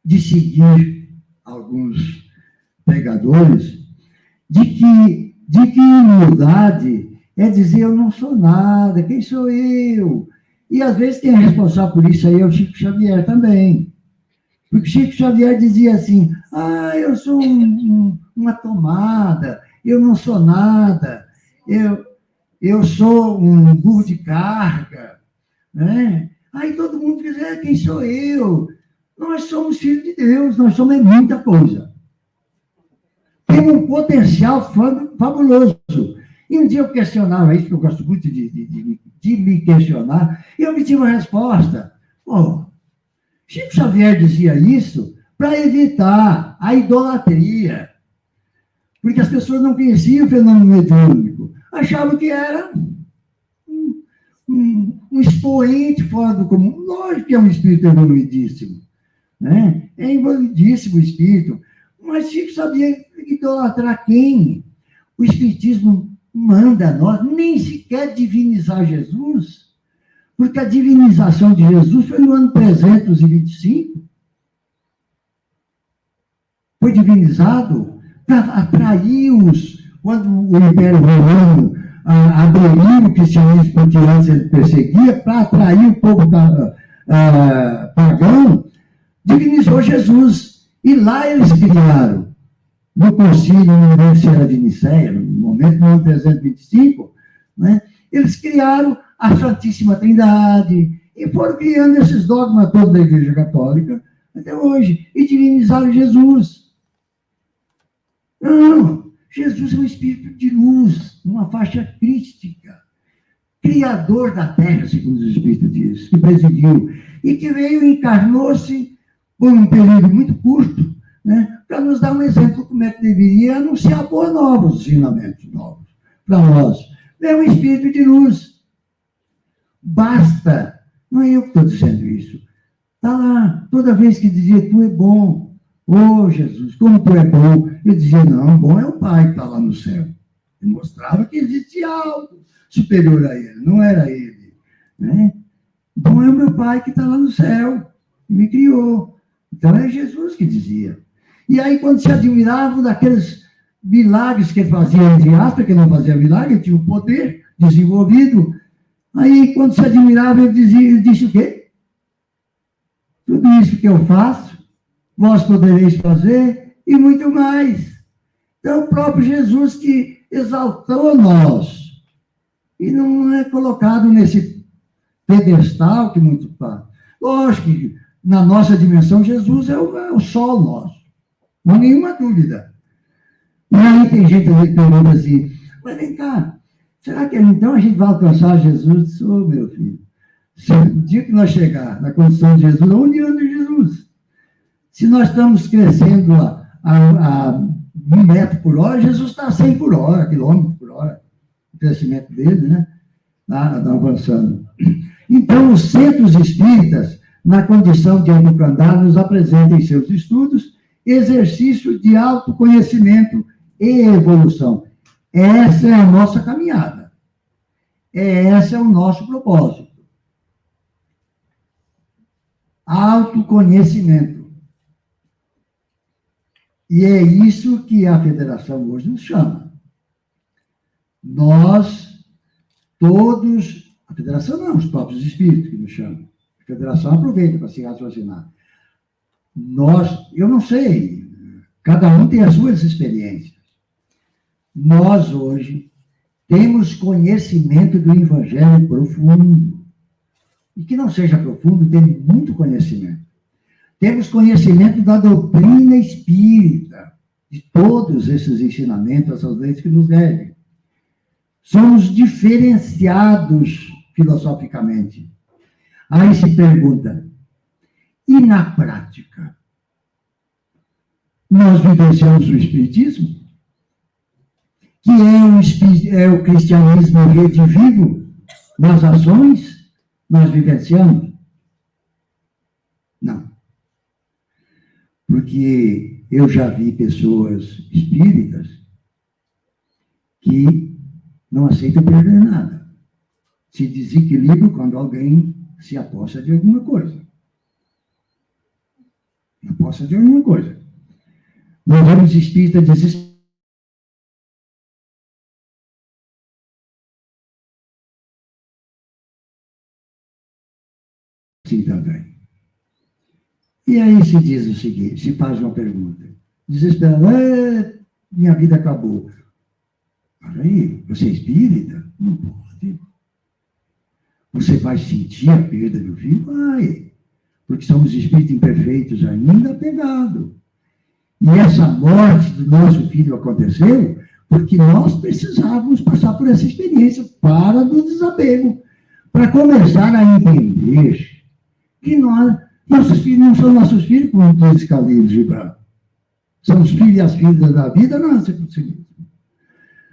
de seguir alguns pregadores de que humildade é dizer eu não sou nada, quem sou eu? E às vezes quem é responsável por isso aí é o Chico Xavier também. Porque Chico Xavier dizia assim, eu sou uma tomada, eu não sou nada, eu sou um burro de carga, né? Aí todo mundo diz, quem sou eu? Nós somos filhos de Deus, nós somos muita coisa. Temos um potencial fabuloso. E um dia eu questionava isso, porque eu gosto muito de me questionar, e eu obtive uma resposta. Chico Xavier dizia isso para evitar a idolatria. Porque as pessoas não conheciam o fenômeno mediúnico. Achavam que era um expoente fora do comum. Lógico que é um espírito evoluidíssimo. Né? É evoluidíssimo o espírito. Mas Chico sabia idolatrar quem? O espiritismo manda a nós nem sequer divinizar Jesus, porque a divinização de Jesus foi no ano 325. Foi divinizado para atrair quando o Império Romano aboliu o cristianismo, porque antes ele perseguia, para atrair o povo pagão, divinizou Jesus. E lá eles criaram, no concílio, não lembro se era de Nicéia, no momento, no ano 325, né, eles criaram a Santíssima Trindade, e foram criando esses dogmas todos da Igreja Católica, até hoje, e divinizaram Jesus. Não, Jesus é um espírito de luz, uma faixa crística, criador da terra, segundo os Espíritos diz, que presidiu, e que veio e encarnou-se por um período muito curto, né, para nos dar um exemplo como é que deveria anunciar boa nova, os ensinamentos novos para nós. É um espírito de luz. Basta, não é eu que estou dizendo isso, está lá, toda vez que dizia, tu é bom, Jesus, como tu é bom, eu dizia, não, bom é o Pai que está lá no céu. Ele mostrava que existia algo superior a ele, não era ele. Né? Bom é o meu Pai que está lá no céu, que me criou. Então, é Jesus que dizia. E aí, quando se admiravam daqueles milagres que ele fazia, entre aspas, que não fazia milagre, ele tinha um poder desenvolvido. Aí, quando se admirava, ele disse o quê? Tudo isso que eu faço, vós podereis fazer, e muito mais. Então, o próprio Jesus que exaltou nós. E não é colocado nesse pedestal que muito fala. Lógico que, na nossa dimensão, Jesus é o sol nosso. Não há nenhuma dúvida. E aí tem gente que pergunta assim, mas vem cá, Será que então a gente vai alcançar Jesus? Ô, meu filho, o dia que nós chegar na condição de Jesus, onde anda Jesus? Se nós estamos crescendo a 1 metro por hora, Jesus está a 100 por hora, quilômetro por hora. O crescimento dele, né? Está avançando. Então, os centros espíritas, na condição de educandar, nos apresentam em seus estudos exercício de autoconhecimento e evolução. Essa é a nossa caminhada. Esse é o nosso propósito. Autoconhecimento. E é isso que a federação hoje nos chama. Nós, todos, a federação não, os próprios espíritos que nos chamam. A federação aproveita para se raciocinar. Nós, eu não sei, cada um tem as suas experiências. Nós, hoje, temos conhecimento do Evangelho profundo. E que não seja profundo, temos muito conhecimento. Temos conhecimento da doutrina espírita, de todos esses ensinamentos, essas leis que nos devem. Somos diferenciados filosoficamente. Aí se pergunta, e na prática? Nós vivenciamos o Espiritismo? Que é o cristianismo redivivo nas ações? Nós vivenciamos? Não. Porque eu já vi pessoas espíritas que não aceitam perder nada. Se desequilibram quando alguém se aposta de alguma coisa. Aposta de alguma coisa. Nós vemos espíritas desesperados. Sim, também. E aí se diz o seguinte, se faz uma pergunta. Desesperado, minha vida acabou. Peraí, você é espírita? Não pode. Você vai sentir a perda do filho? Vai. Porque somos espíritos imperfeitos ainda apegados. E essa morte do nosso filho aconteceu porque nós precisávamos passar por essa experiência para do desapego, para começar a entender que nossos filhos não são nossos filhos, como diz Khalil Gibran. São os filhos e as filhas da vida, não,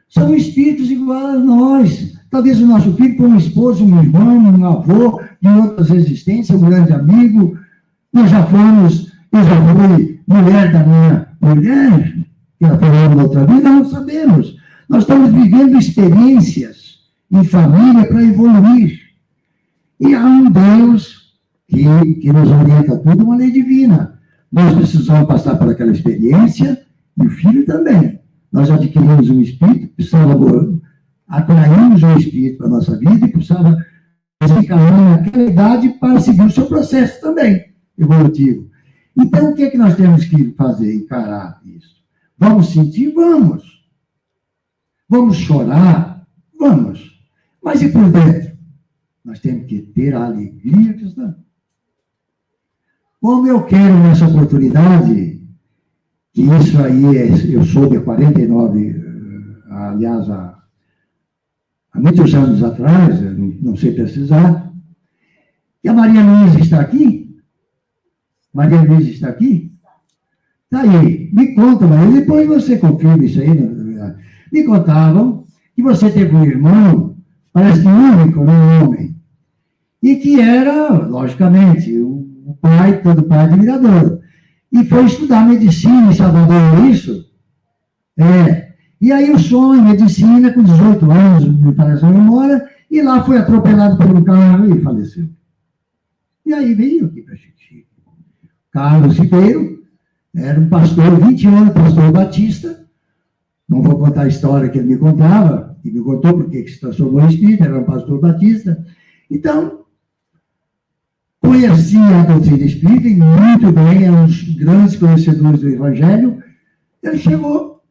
são espíritos iguais a nós. Talvez o nosso filho foi um esposo, um irmão, um avô, de outras existências, um grande amigo. Eu já fui mulher da minha mulher, que ela foi uma outra vida, não sabemos. Nós estamos vivendo experiências em família para evoluir. E há um Deus que nos orienta tudo, uma lei divina. Nós precisamos passar por aquela experiência, e o filho também. Nós adquirimos um espírito, atraímos um espírito para a nossa vida e precisava desencarnar naquela idade para seguir o seu processo também, evolutivo. Então, o que é que nós temos que fazer? Encarar isso. Vamos sentir? Vamos. Vamos chorar? Vamos. Mas e por dentro? Nós temos que ter a alegria cristã. Como eu quero nessa oportunidade, que isso aí eu soube há 49, aliás, há muitos anos atrás, eu não sei precisar, e a Maria Luísa está aqui? Maria Luísa está aqui? Está aí. Me conta, Maria, depois você confirma isso aí. Me contavam que você teve um irmão, parece que único, né, um homem, e que era, logicamente, o pai, todo pai admirador. E foi estudar medicina em Salvador, é isso? E aí o sonho, medicina, com 18 anos, me parece uma memória, e lá foi atropelado por um carro e faleceu. E aí veio aqui para Chique. Carlos Ribeiro, era um pastor, 20 anos, pastor batista. Não vou contar a história que ele me contava, que me contou porque se transformou em espírita, era um pastor batista. Então, conhecia a doutrina espírita e muito bem, eram os grandes conhecedores do Evangelho. Ele chegou,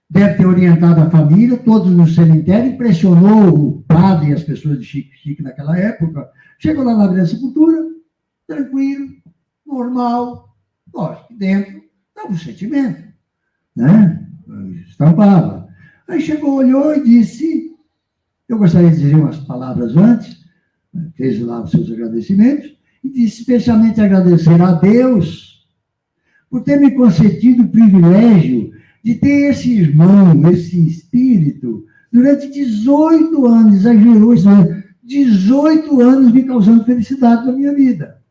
deve ter orientado a família, todos no cemitério, impressionou o padre e as pessoas de Chique naquela época. Chegou lá na Vila Sepultura, tranquilo, normal, lógico, dentro estava o sentimento, né? Estampava. Aí chegou, olhou e disse, eu gostaria de dizer umas palavras antes, fez lá os seus agradecimentos, e disse especialmente agradecer a Deus por ter me concedido o privilégio de ter esse irmão, esse espírito, durante 18 anos, exagerou isso, 18 anos me causando felicidade na minha vida.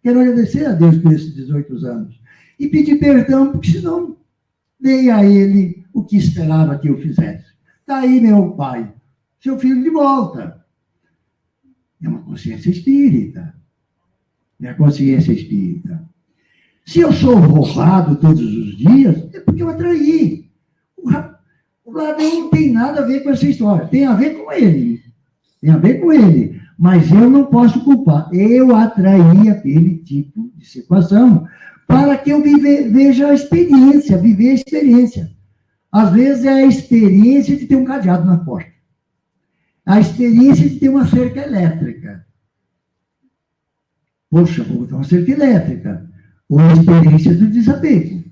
Quero agradecer a Deus por esses 18 anos. E pedir perdão, porque senão dei a ele o que esperava que eu fizesse. Está aí, meu pai, seu filho de volta. É uma consciência espírita. É a consciência espírita. Se eu sou roubado todos os dias, é porque eu atraí. O ladrão não tem nada a ver com essa história. Tem a ver com ele. Tem a ver com ele. Mas eu não posso culpar. Eu atraí aquele tipo de situação para que eu veja a experiência, viver a experiência. Às vezes é a experiência de ter um cadeado na porta. A experiência de ter uma cerca elétrica. Poxa, vou botar uma cerca elétrica. Ou a experiência do desapego.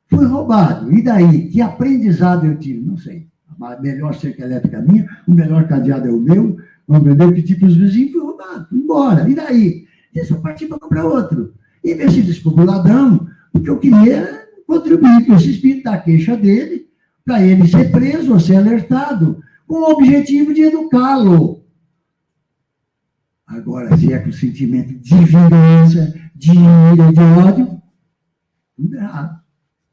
Fui roubado. E daí? Que aprendizado eu tive? Não sei. A melhor cerca elétrica é minha, o melhor cadeado é o meu, vamos ver, eu pedi para os vizinhos, fui roubado, fui embora. E daí? Disse, eu parti para comprar outro. Em vez de descobrir o ladrão, o que eu queria era contribuir com esse espírito da queixa dele, para ele ser preso ou ser alertado, com o objetivo de educá-lo. Agora, se é com sentimento de vingança, de ira, de ódio, tudo errado.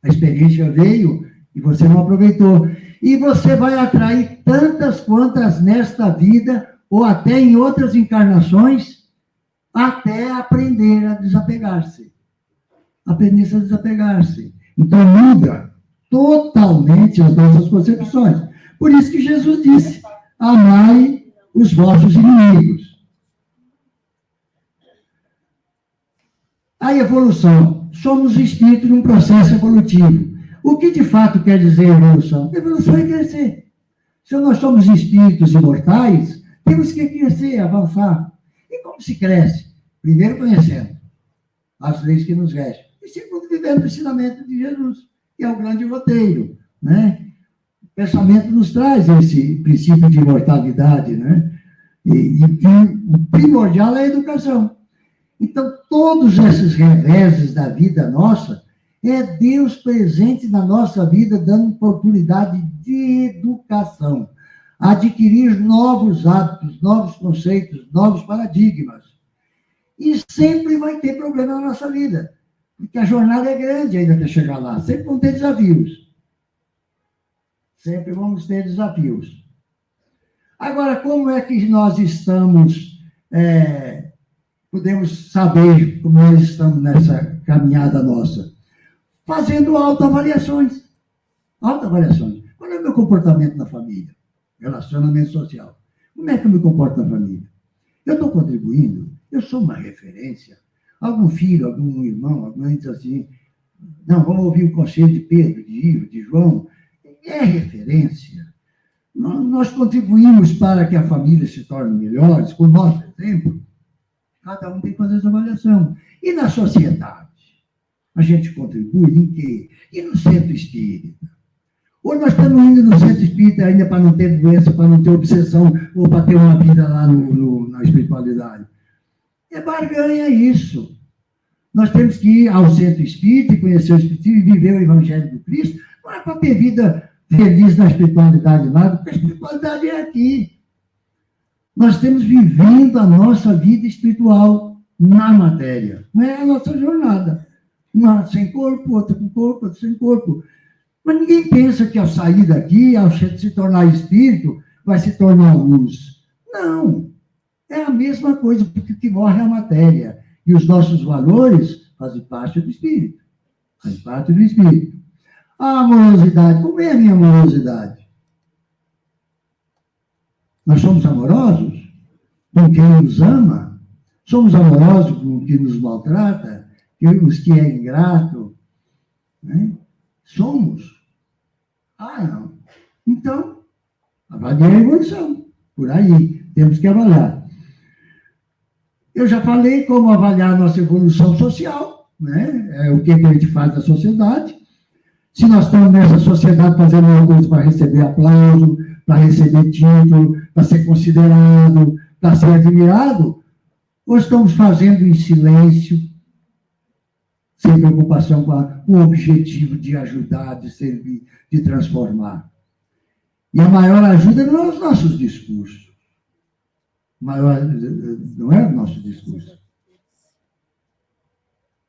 A experiência veio e você não aproveitou. E você vai atrair tantas quantas nesta vida, ou até em outras encarnações, até aprender a desapegar-se. Aprender a desapegar-se. Então, muda totalmente as nossas concepções. Por isso que Jesus disse, amai os vossos inimigos. A evolução. Somos espíritos num processo evolutivo. O que de fato quer dizer evolução? Evolução é crescer. Se nós somos espíritos imortais, temos que crescer, avançar. E como se cresce? Primeiro, conhecendo as leis que nos regem. E segundo, vivendo o ensinamento de Jesus, que é o grande roteiro. Né? O pensamento nos traz esse princípio de imortalidade. Né? E o primordial é a educação. Então, todos esses reveses da vida nossa, é Deus presente na nossa vida, dando oportunidade de educação, adquirir novos hábitos, novos conceitos, novos paradigmas. E sempre vai ter problema na nossa vida, porque a jornada é grande ainda até chegar lá. Sempre vão ter desafios. Sempre vamos ter desafios. Agora, como é que nós estamos, podemos saber como nós estamos nessa caminhada nossa? Fazendo autoavaliações. Autoavaliações. Qual é o meu comportamento na família? Relacionamento social. Como é que eu me comporto na família? Eu estou contribuindo? Eu sou uma referência? Algum filho, algum irmão, alguém diz assim, não, vamos ouvir o conselho de Pedro, de Ivo, de João. É referência. Nós contribuímos para que a família se torne melhor, com o nosso exemplo. Cada um tem que fazer essa avaliação. E na sociedade? A gente contribui em quê? E no centro espírita? Ou nós estamos indo no centro espírita ainda para não ter doença, para não ter obsessão, ou para ter uma vida lá na espiritualidade? É barganha isso. Nós temos que ir ao centro espírita e conhecer o espiritismo e viver o evangelho do Cristo, não é para ter vida feliz na espiritualidade lá, porque a espiritualidade é aqui. Nós temos vivendo a nossa vida espiritual na matéria. Não é a nossa jornada. Uma sem corpo, outra com corpo, outra sem corpo. Mas ninguém pensa que ao sair daqui, ao se tornar espírito, vai se tornar luz. Não. É a mesma coisa, porque o que morre é a matéria. E os nossos valores fazem parte do espírito. Fazem parte do espírito. A amorosidade. Como é a minha amorosidade? Nós somos amorosos com quem nos ama? Somos amorosos com quem nos maltrata? Os que é ingrato? Né? Somos. Não. Então, avalie a evolução. Por aí. Temos que avaliar. Eu já falei como avaliar a nossa evolução social. Né? É o que a gente faz na sociedade. Se nós estamos nessa sociedade fazendo uma coisa para receber aplauso, para receber título, para ser considerado, para ser admirado, ou estamos fazendo em silêncio, sem preocupação com o objetivo de ajudar, de servir, de transformar. E a maior ajuda não é os nossos discursos. Não é o nosso discurso.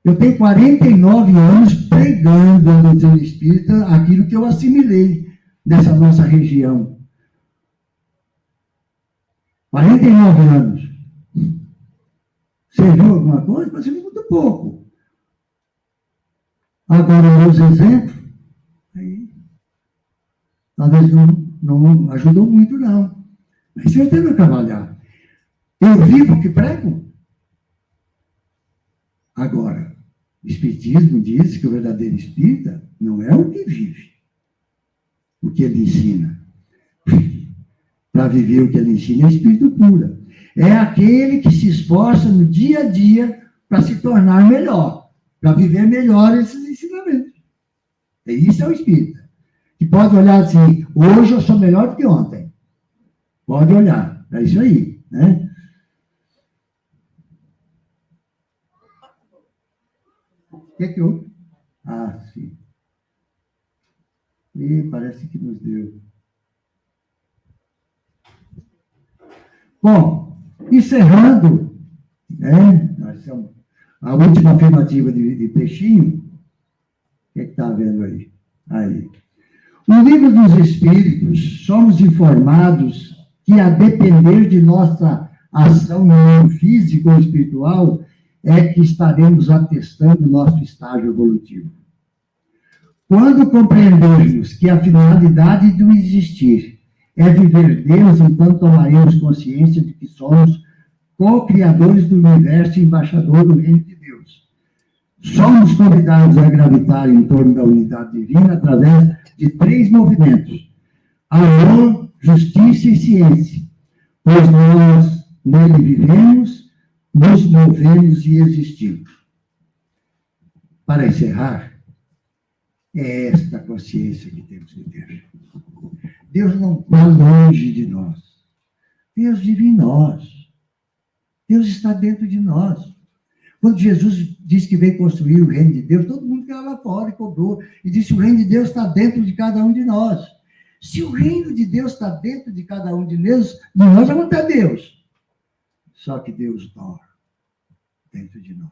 Eu tenho 49 anos pregando a doutrina espírita, aquilo que eu assimilei nessa nossa região. 49 anos. Serviu alguma coisa? Mas serviu muito pouco. Agora, meus exemplos, aí, talvez não ajudou muito, não. Mas eu tenho que trabalhar. Eu vivo o que prego. Agora, o Espiritismo diz que o verdadeiro espírita não é o que vive, o que ele ensina. Para viver o que ele ensina é espírito puro. É aquele que se esforça no dia a dia para se tornar melhor, para viver melhor esses ensinamentos. E isso é o espírita. Que pode olhar assim, hoje eu sou melhor do que ontem. Pode olhar, é isso aí, né? O que houve? Ah, sim. E parece que nos deu. Bom, encerrando, né? A última afirmativa de Peixinho. O que está vendo aí? Aí. No livro dos Espíritos, somos informados que, a depender de nossa ação no mundo físico ou espiritual, é que estaremos atestando nosso estágio evolutivo. Quando compreendermos que a finalidade do existir é viver Deus, então tomaremos consciência de que somos co-criadores do universo e embaixador do reino de Deus. Somos convidados a gravitar em torno da unidade divina através de 3 movimentos: amor, justiça e ciência, pois nós nele vivemos, nos movemos e existimos. Para encerrar, é esta consciência que temos que ter. Deus não está longe de nós. Deus vive em nós. Deus está dentro de nós. Quando Jesus disse que veio construir o reino de Deus, todo mundo caiu lá fora e cobrou. E disse: o reino de Deus está dentro de cada um de nós. Se o reino de Deus está dentro de cada um de nós, já não está Deus. Só que Deus mora dentro de nós.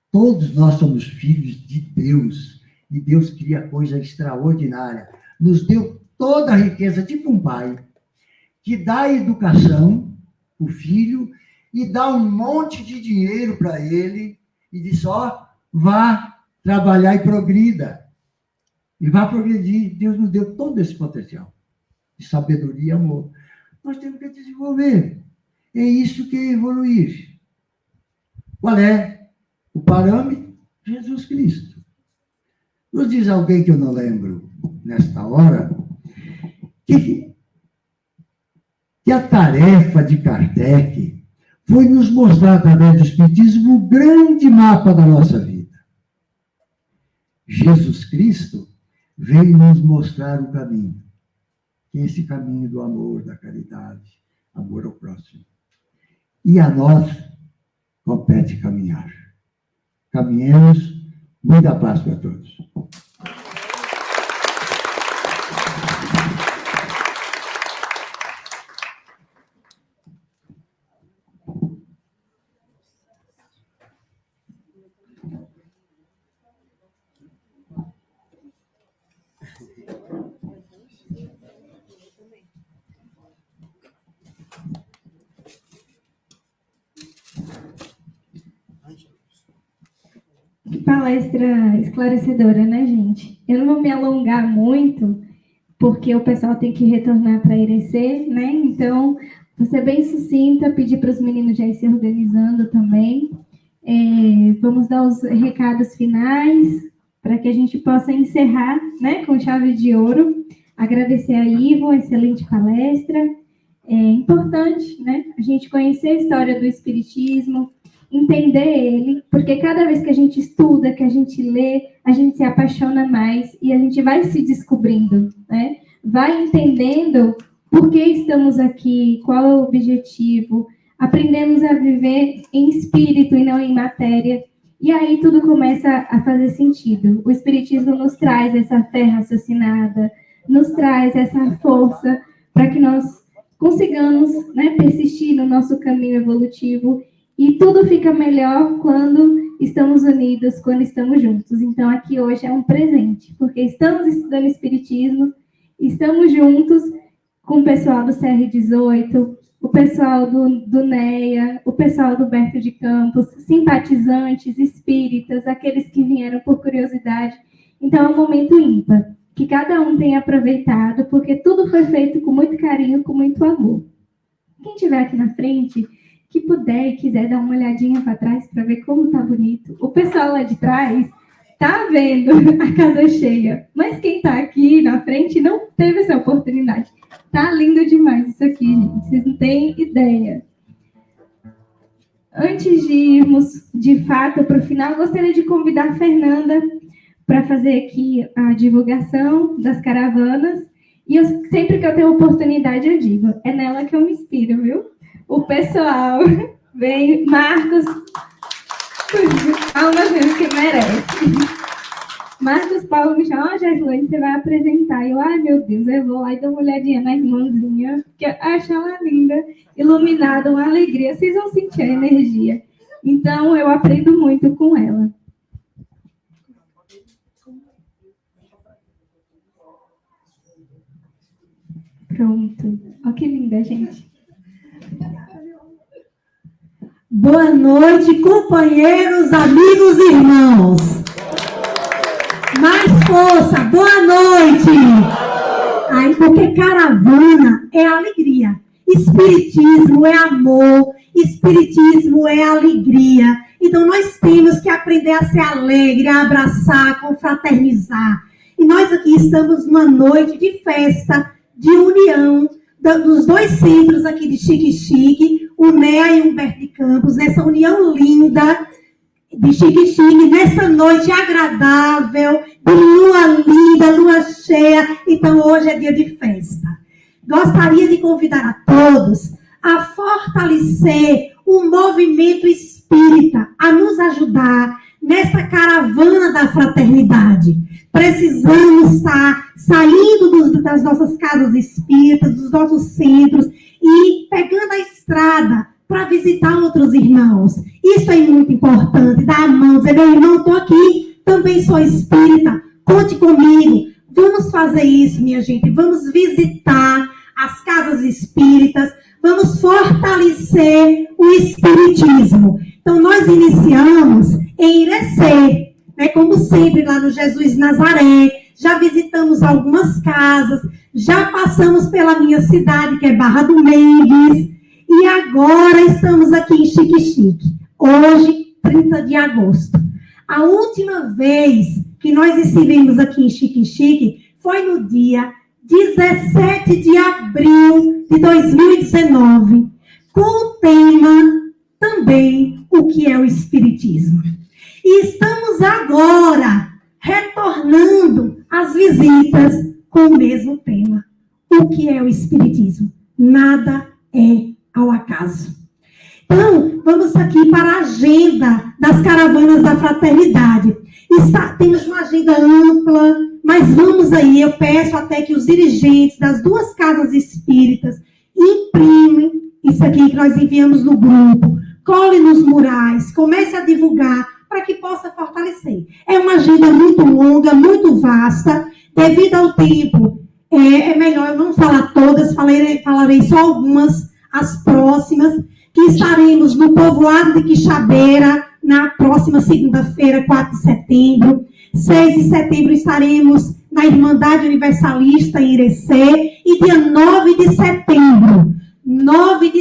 Todos nós somos filhos de Deus. E Deus cria coisa extraordinária. Nos deu toda a riqueza, tipo um pai, que dá a educação, o filho, e dá um monte de dinheiro para ele, e diz: ó, vá trabalhar e progrida. E vá progredir. Deus nos deu todo esse potencial de sabedoria e amor. Nós temos que desenvolver. É isso que é evoluir. Qual é o parâmetro? Jesus Cristo. Nos diz alguém que eu não lembro nesta hora, que a tarefa de Kardec foi nos mostrar, através do Espiritismo, o grande mapa da nossa vida. Jesus Cristo veio nos mostrar o caminho, que é esse caminho do amor, da caridade, amor ao próximo. E a nós compete caminhar. Caminhemos. Muita paz para todos. Que palestra esclarecedora, né, gente? Eu não vou me alongar muito, porque o pessoal tem que retornar para a Irecê, né? Então, vou ser bem sucinta, pedir para os meninos já ir se organizando também. Vamos dar os recados finais, para que a gente possa encerrar, né, com chave de ouro. Agradecer a Ivo, excelente palestra. É importante, né, a gente conhecer a história do Espiritismo, entender ele, porque cada vez que a gente estuda, que a gente lê, a gente se apaixona mais e a gente vai se descobrindo, né? Vai entendendo por que estamos aqui, qual é o objetivo, aprendemos a viver em espírito e não em matéria, e aí tudo começa a fazer sentido. O Espiritismo nos traz essa fé raciocinada, nos traz essa força para que nós consigamos, né, persistir no nosso caminho evolutivo, e tudo fica melhor quando estamos unidos, quando estamos juntos. Então, aqui hoje é um presente, porque estamos estudando Espiritismo, estamos juntos com o pessoal do CR18, o pessoal do NEA, o pessoal do Berto de Campos, simpatizantes, espíritas, aqueles que vieram por curiosidade. Então, é um momento ímpar, que cada um tenha aproveitado, porque tudo foi feito com muito carinho, com muito amor. Quem estiver aqui na frente, que puder e quiser dar uma olhadinha para trás para ver como tá bonito. O pessoal lá de trás tá vendo a casa cheia, mas quem tá aqui na frente não teve essa oportunidade. Tá lindo demais isso aqui, gente. Vocês não têm ideia. Antes de irmos, de fato, para o final, gostaria de convidar a Fernanda para fazer aqui a divulgação das caravanas. E sempre que eu tenho oportunidade, eu digo, é nela que eu me inspiro, viu? O pessoal vem, Marcos, palmas mesmo que merece. Marcos Paulo me chama, Gislaine, você vai apresentar. Eu, ai meu Deus, eu vou lá e dou uma olhadinha na irmãzinha, porque eu acho ela linda, iluminada, uma alegria, vocês vão sentir a energia. Então, eu aprendo muito com ela. Pronto. Olha que linda, gente. Boa noite, companheiros, amigos e irmãos. Mais força, boa noite. Aí, porque caravana é alegria. Espiritismo é amor. Espiritismo é alegria. Então, nós temos que aprender a ser alegre, a abraçar, a confraternizar. E nós aqui estamos numa noite de festa, de união dos dois centros aqui de Xique-Xique, o NEA e o Humberto de Campos, nessa união linda de Xique-Xique, nessa noite agradável, de lua linda, lua cheia. Então, hoje é dia de festa. Gostaria de convidar a todos a fortalecer o movimento espírita, a nos ajudar nessa caravana da fraternidade. Precisamos estar saindo das nossas casas espíritas, dos nossos centros e pegando a estrada para visitar outros irmãos. Isso é muito importante, dar a mão, dizer, meu irmão, estou aqui, também sou espírita, conte comigo. Vamos fazer isso, minha gente, vamos visitar as casas espíritas, vamos fortalecer o espiritismo. Então, nós iniciamos em Irecê, né, como sempre, lá no Jesus Nazaré, já visitamos algumas casas, já passamos pela minha cidade, que é Barra do Mendes, e agora estamos aqui em Xique-Xique, hoje, 30 de agosto. A última vez que nós estivemos aqui em Xique-Xique foi no dia 17 de abril de 2019, com o tema também, o que é o Espiritismo. E estamos agora retornando às visitas com o mesmo tema. O que é o Espiritismo? Nada é ao acaso. Então, vamos aqui para a agenda das caravanas da fraternidade. Temos uma agenda ampla, mas vamos aí, eu peço até que os dirigentes das duas casas espíritas imprimem isso aqui que nós enviamos no grupo, cole nos murais, comece a divulgar, para que possa fortalecer. É uma agenda muito longa, muito vasta, devido ao tempo, é melhor eu não falar todas, falarei só algumas, as próximas, que estaremos no povoado de Quixabeira, na próxima segunda-feira, 4 de setembro. 6 de setembro estaremos na Irmandade Universalista em Irecê, e dia 9 de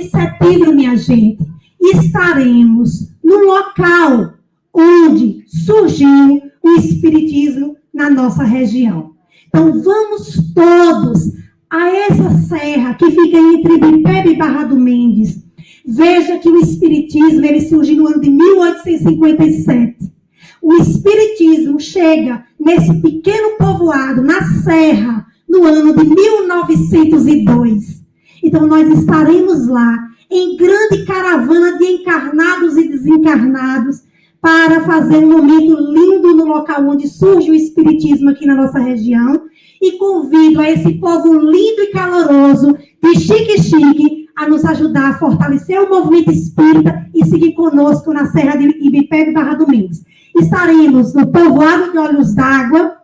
setembro, minha gente, estaremos no local onde surgiu o Espiritismo na nossa região. Então, vamos todos a essa serra que fica entre Bipeba e Barra do Mendes. Veja que o Espiritismo ele surge no ano de 1857. O Espiritismo chega nesse pequeno povoado, na Serra, no ano de 1902. Então, nós estaremos lá, em grande caravana de encarnados e desencarnados, para fazer um momento lindo no local onde surge o Espiritismo aqui na nossa região. E convido a esse povo lindo e caloroso de Xique-Xique a nos ajudar a fortalecer o movimento espírita e seguir conosco na Serra de Ibipé e Barra do Mendes. Estaremos no povoado de Olhos d'Água,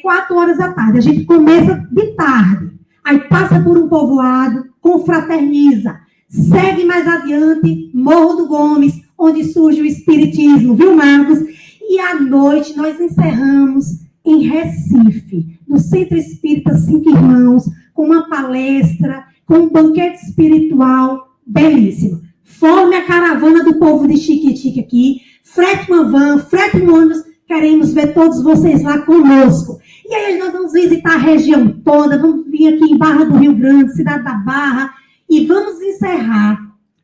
4 horas da tarde. A gente começa de tarde, aí passa por um povoado, confraterniza, segue mais adiante, Morro do Gomes, onde surge o Espiritismo, viu, Marcos? E à noite nós encerramos em Recife, no Centro Espírita Cinco Irmãos, com uma palestra, com um banquete espiritual belíssimo. Forme a caravana do povo de Xique-Xique aqui, frete uma van, frete um ônibus, queremos ver todos vocês lá conosco. E aí nós vamos visitar a região toda, vamos vir aqui em Barra do Rio Grande, Cidade da Barra, e vamos encerrar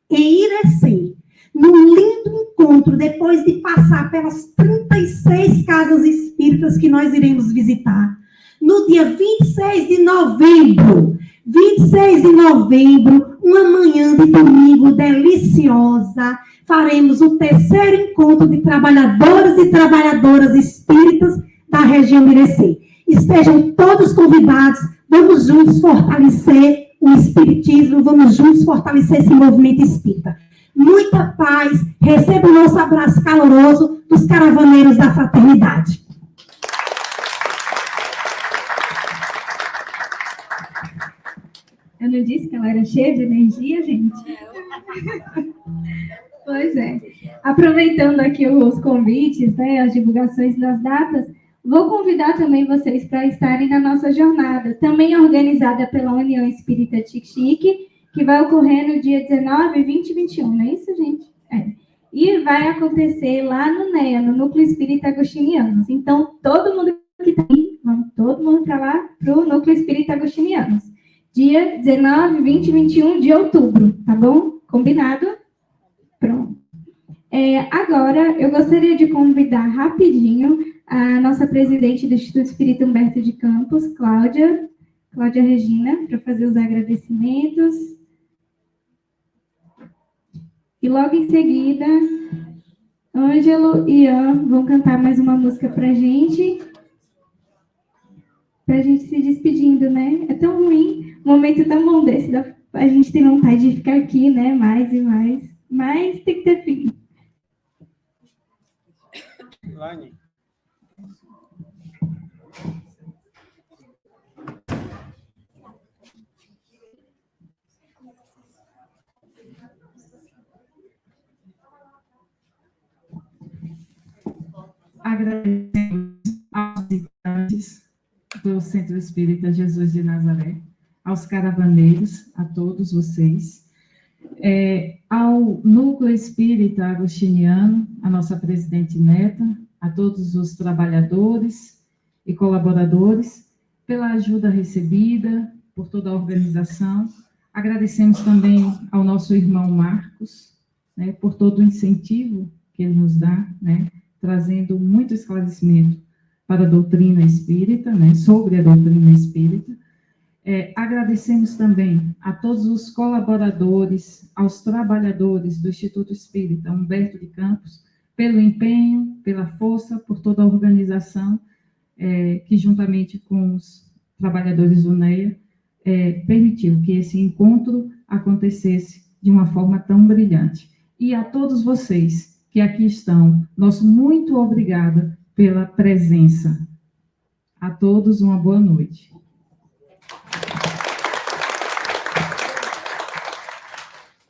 em Irecê, num lindo encontro, depois de passar pelas 36 casas espíritas que nós iremos visitar. No dia 26 de novembro, uma manhã de domingo deliciosa, faremos o 3º encontro de trabalhadores e trabalhadoras espíritas da região Irecê. Estejam todos convidados, vamos juntos fortalecer o Espiritismo, vamos juntos fortalecer esse movimento espírita. Muita paz, receba o nosso abraço caloroso dos caravaneiros da fraternidade. Eu não disse que ela era cheia de energia, gente? Pois é. Aproveitando aqui os convites, né, as divulgações das datas, vou convidar também vocês para estarem na nossa jornada, também organizada pela União Espírita Xique-Xique, que vai ocorrer no dia 19, 20 e 21, não é isso, gente? É. E vai acontecer lá no NEA, no Núcleo Espírita Agostinianos. Então, todo mundo que está aí, vamos todo mundo para lá, para o Núcleo Espírita Agostinianos. Dia 19, 20 e 21 de outubro, tá bom? Combinado? Pronto. Agora, eu gostaria de convidar rapidinho a nossa presidente do Instituto Espírita Humberto de Campos, Cláudia Regina, para fazer os agradecimentos. E logo em seguida, Ângelo e Ian vão cantar mais uma música para a gente se despedindo, né? É tão ruim, um momento tão bom desse, a gente tem vontade de ficar aqui, né? Mais e mais, mas tem que ter fim. Lani. Agradecemos aos visitantes do Centro Espírita Jesus de Nazaré, aos caravaneiros, a todos vocês, ao Núcleo Espírita Agostiniano, a nossa presidente Neta, a todos os trabalhadores e colaboradores, pela ajuda recebida, por toda a organização. Agradecemos também ao nosso irmão Marcos, né, por todo o incentivo que ele nos dá, né, trazendo muito esclarecimento para a doutrina espírita, né, sobre a doutrina espírita. Agradecemos também a todos os colaboradores, aos trabalhadores do Instituto Espírita Humberto de Campos, pelo empenho, pela força, por toda a organização, que juntamente com os trabalhadores do NEA, permitiu que esse encontro acontecesse de uma forma tão brilhante. E a todos vocês que aqui estão, nosso muito obrigada pela presença. A todos, uma boa noite.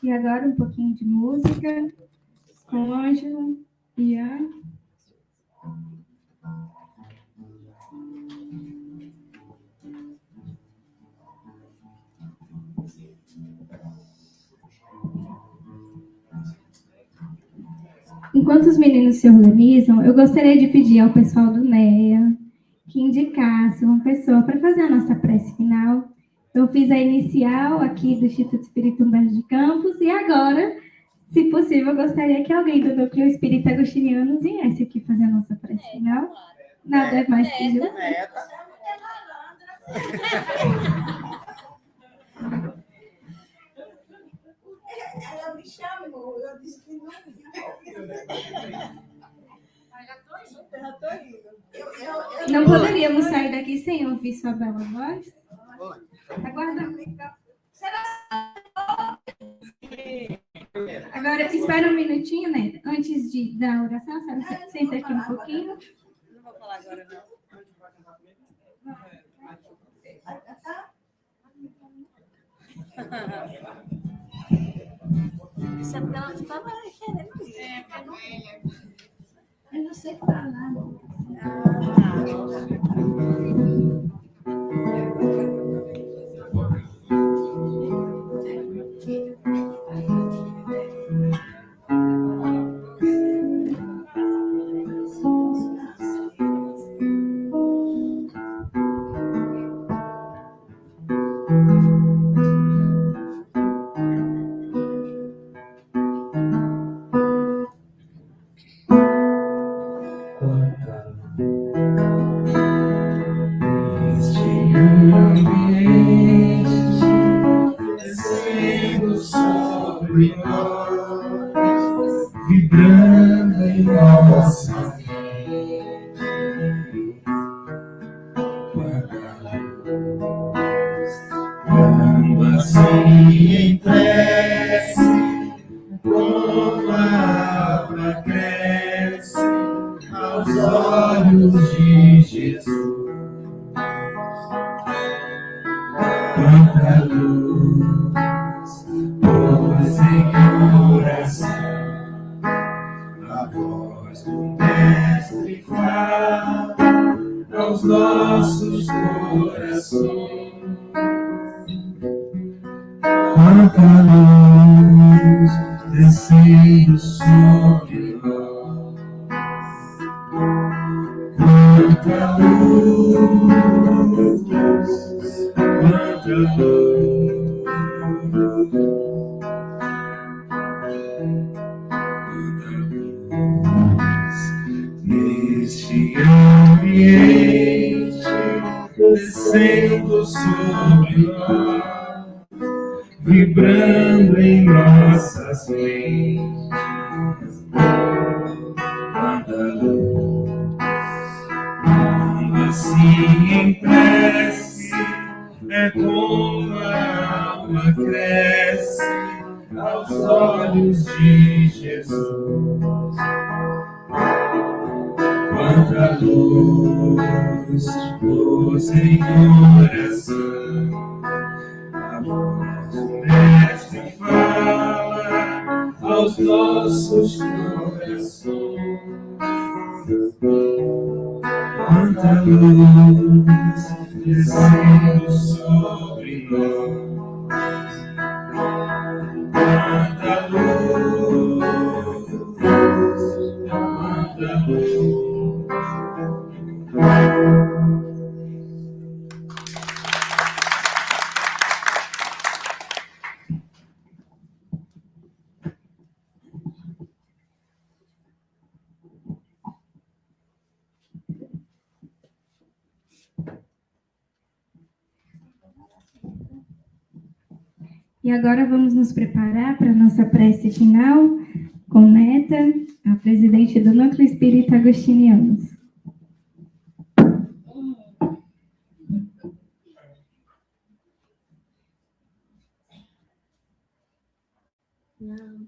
E agora um pouquinho de música com Ângelo e Ian. Enquanto os meninos se organizam, eu gostaria de pedir ao pessoal do NEA que indicasse uma pessoa para fazer a nossa prece final. Eu fiz a inicial aqui do Instituto Espírita Humberto de Campos e agora, se possível, eu gostaria que alguém do Núcleo Espírita Agostiniano viesse aqui fazer a nossa prece final. Nada é mais que justo. Ela me chamou, eu disse que não ia. Já tô indo. Não poderíamos sair daqui sem ouvir sua bela voz? Aguarda. Agora, espera um minutinho, né? Antes da oração, a senhora senta aqui um pouquinho. Não vou falar agora, não. Isso é porque ela estava querendo ir. Eu não sei falar. Descendo sobre nós, vibrando em nossas mentes, quando assim em prece, como a alma cresce aos olhos de Jesus. Quanta luz pôs em oração, a voz do Mestre fala aos nossos corações. Quanta luz descendo sobre nós, quanta luz. Quanta luz, neste ambiente, descendo sobre nós, vibrando em nossas mentes. Quanta luz, assim em prece, é como a alma cresce aos olhos de Jesus. Quanta luz pôs em oração, a voz do Mestre fala aos nossos corações. Quanta luz descendo sobre nós, quanta luz, quanta luz. E agora vamos nos preparar para a nossa prece final com Neta, a presidente do Núcleo Espírita Agostinianos. Não.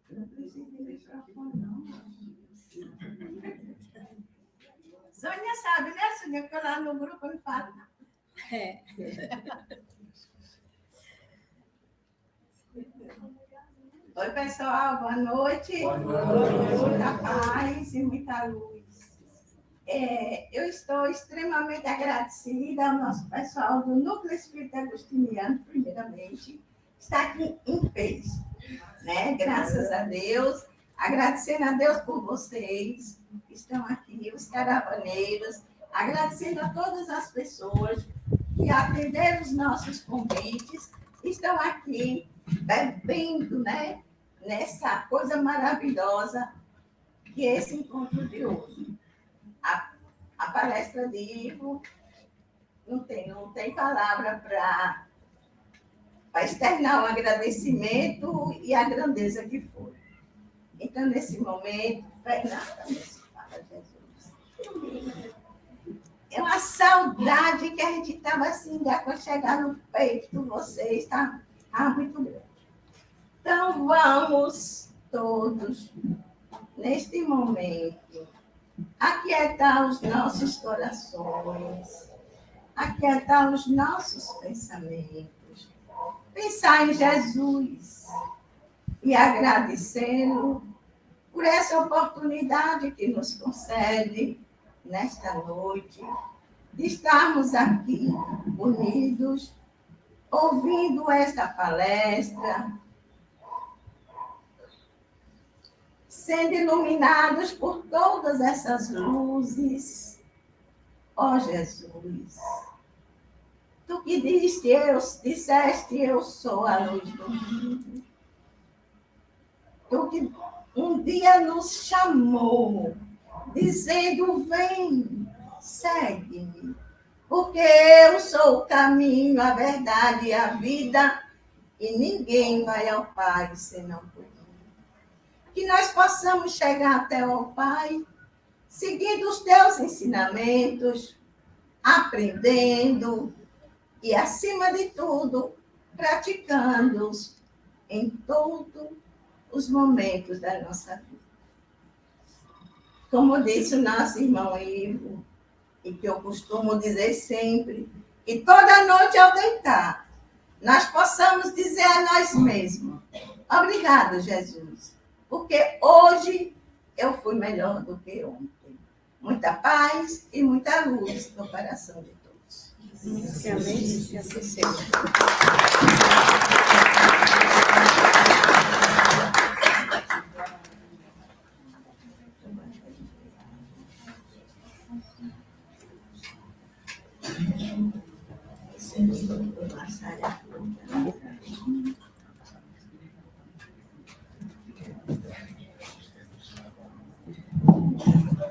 Não precisa de microfone, não. Sônia sabe, né, Sônia? Que lá no grupo eu falo. É. Oi, pessoal, boa noite. Boa noite. Muita paz e muita luz. Eu estou extremamente agradecida ao nosso pessoal do Núcleo Espírita Agostiniano, primeiramente, está aqui em peso, né? Graças a Deus, agradecendo a Deus por vocês que estão aqui, os caravaneiros, agradecendo a todas as pessoas que atenderam os nossos convites, estão aqui bebendo, né, nessa coisa maravilhosa que é esse encontro de hoje. A palestra de Ivo não tem palavra para externar o agradecimento e a grandeza que foi. Então, nesse momento, Fernanda, fala, Jesus. É uma saudade que a gente estava assim, de aconchegar no peito de vocês, tá? Muito grande. Então, vamos todos, neste momento, aquietar os nossos corações, aquietar os nossos pensamentos, pensar em Jesus e agradecê-lo por essa oportunidade que nos concede nesta noite, de estarmos aqui unidos, ouvindo esta palestra, sendo iluminados por todas essas luzes. Ó Jesus, tu que disseste, eu sou a luz do mundo. Tu que um dia nos chamou, dizendo, vem, segue-me, porque eu sou o caminho, a verdade e a vida, e ninguém vai ao Pai senão por mim. Que nós possamos chegar até ao Pai, seguindo os teus ensinamentos, aprendendo e, acima de tudo, praticando-os em todos os momentos da nossa vida. Como disse o nosso irmão Ivo, e que eu costumo dizer sempre, que toda noite ao deitar, nós possamos dizer a nós mesmos, obrigado, Jesus, porque hoje eu fui melhor do que ontem. Muita paz e muita luz no coração de todos. Amém. Que assim seja.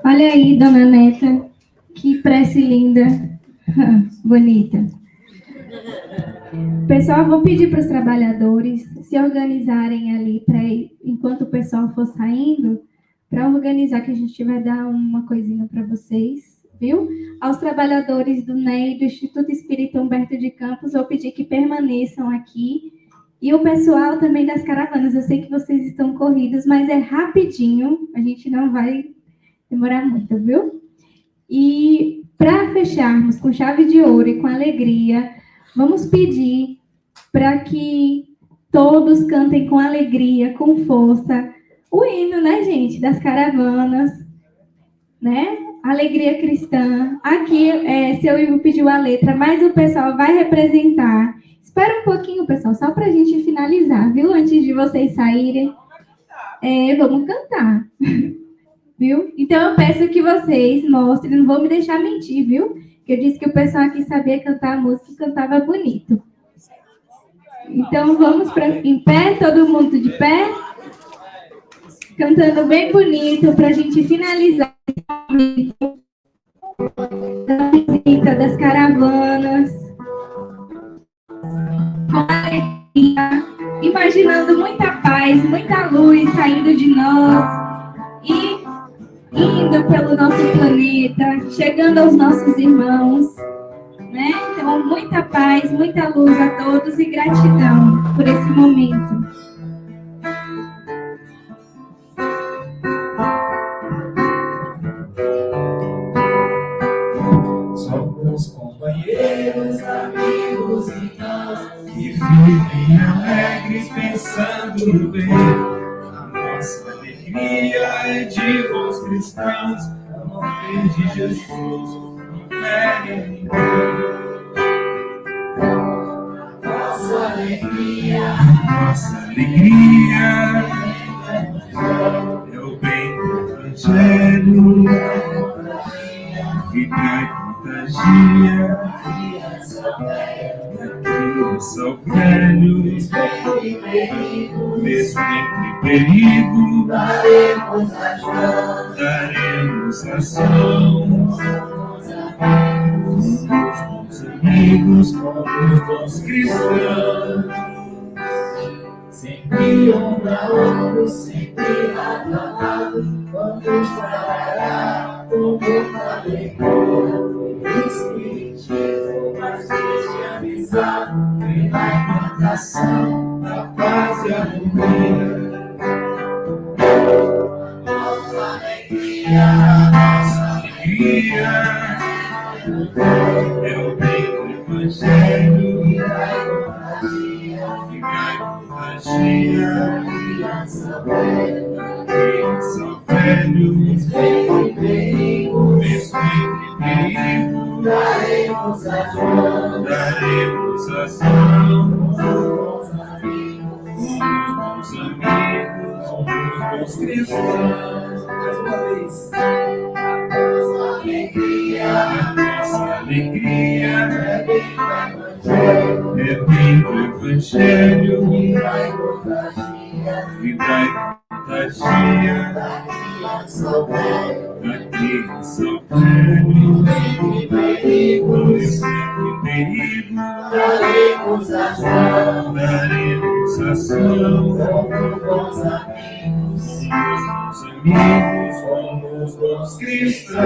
Olha aí, dona Neta, que prece linda, bonita. Pessoal, vou pedir para os trabalhadores se organizarem ali, enquanto o pessoal for saindo, para organizar, que a gente vai dar uma coisinha para vocês, viu? Aos trabalhadores do NEI, do Instituto Espírita Humberto de Campos, vou pedir que permaneçam aqui. E o pessoal também das caravanas, eu sei que vocês estão corridos, mas é rapidinho, a gente não vai demorar muito, viu? E para fecharmos com chave de ouro e com alegria, vamos pedir para que todos cantem com alegria, com força, o hino, né, gente, das caravanas, né? Alegria cristã. Aqui, seu Ivo pediu a letra, mas o pessoal vai representar. Espera um pouquinho, pessoal, só para a gente finalizar, viu? Antes de vocês saírem. Vamos cantar. Viu? Então, eu peço que vocês mostrem, não vou me deixar mentir, viu? Que eu disse que o pessoal aqui sabia cantar a música e cantava bonito. Então, vamos em pé, todo mundo de pé, cantando bem bonito, para a gente finalizar esse momento da visita das caravanas, com alegria, imaginando muita paz, muita luz saindo de nós e indo pelo nosso planeta, chegando aos nossos irmãos, né? Então, muita paz, muita luz a todos e gratidão por esse momento. Somos companheiros, amigos e irmãos que vivem alegres pensando no bem. Nossa alegria é de vós cristãos, amor de Jesus, não pega ninguém. Nossa alegria é o bem do Evangelho que traz contagia criança ao velho, mesmo entre perigo, daremos as mãos, os bons amigos, como os bons cristãos, sempre honrando, sempre aclamado, vamos trabalhar com muita alegria, espiritismo, mais cristianizado, pela implantação da paz e harmonia. Nossa alegria é o bem do Evangelho e vai contagia, criança velho, mesmo entre perigo, daremos as mãos, bons amigos, bons cristãos. Mais uma vez. Nossa alegria é bem do Evangelho e vai contagia da criança ao velho, sempre perigo, daremos as mãos, bons amigos, somos bons cristãos.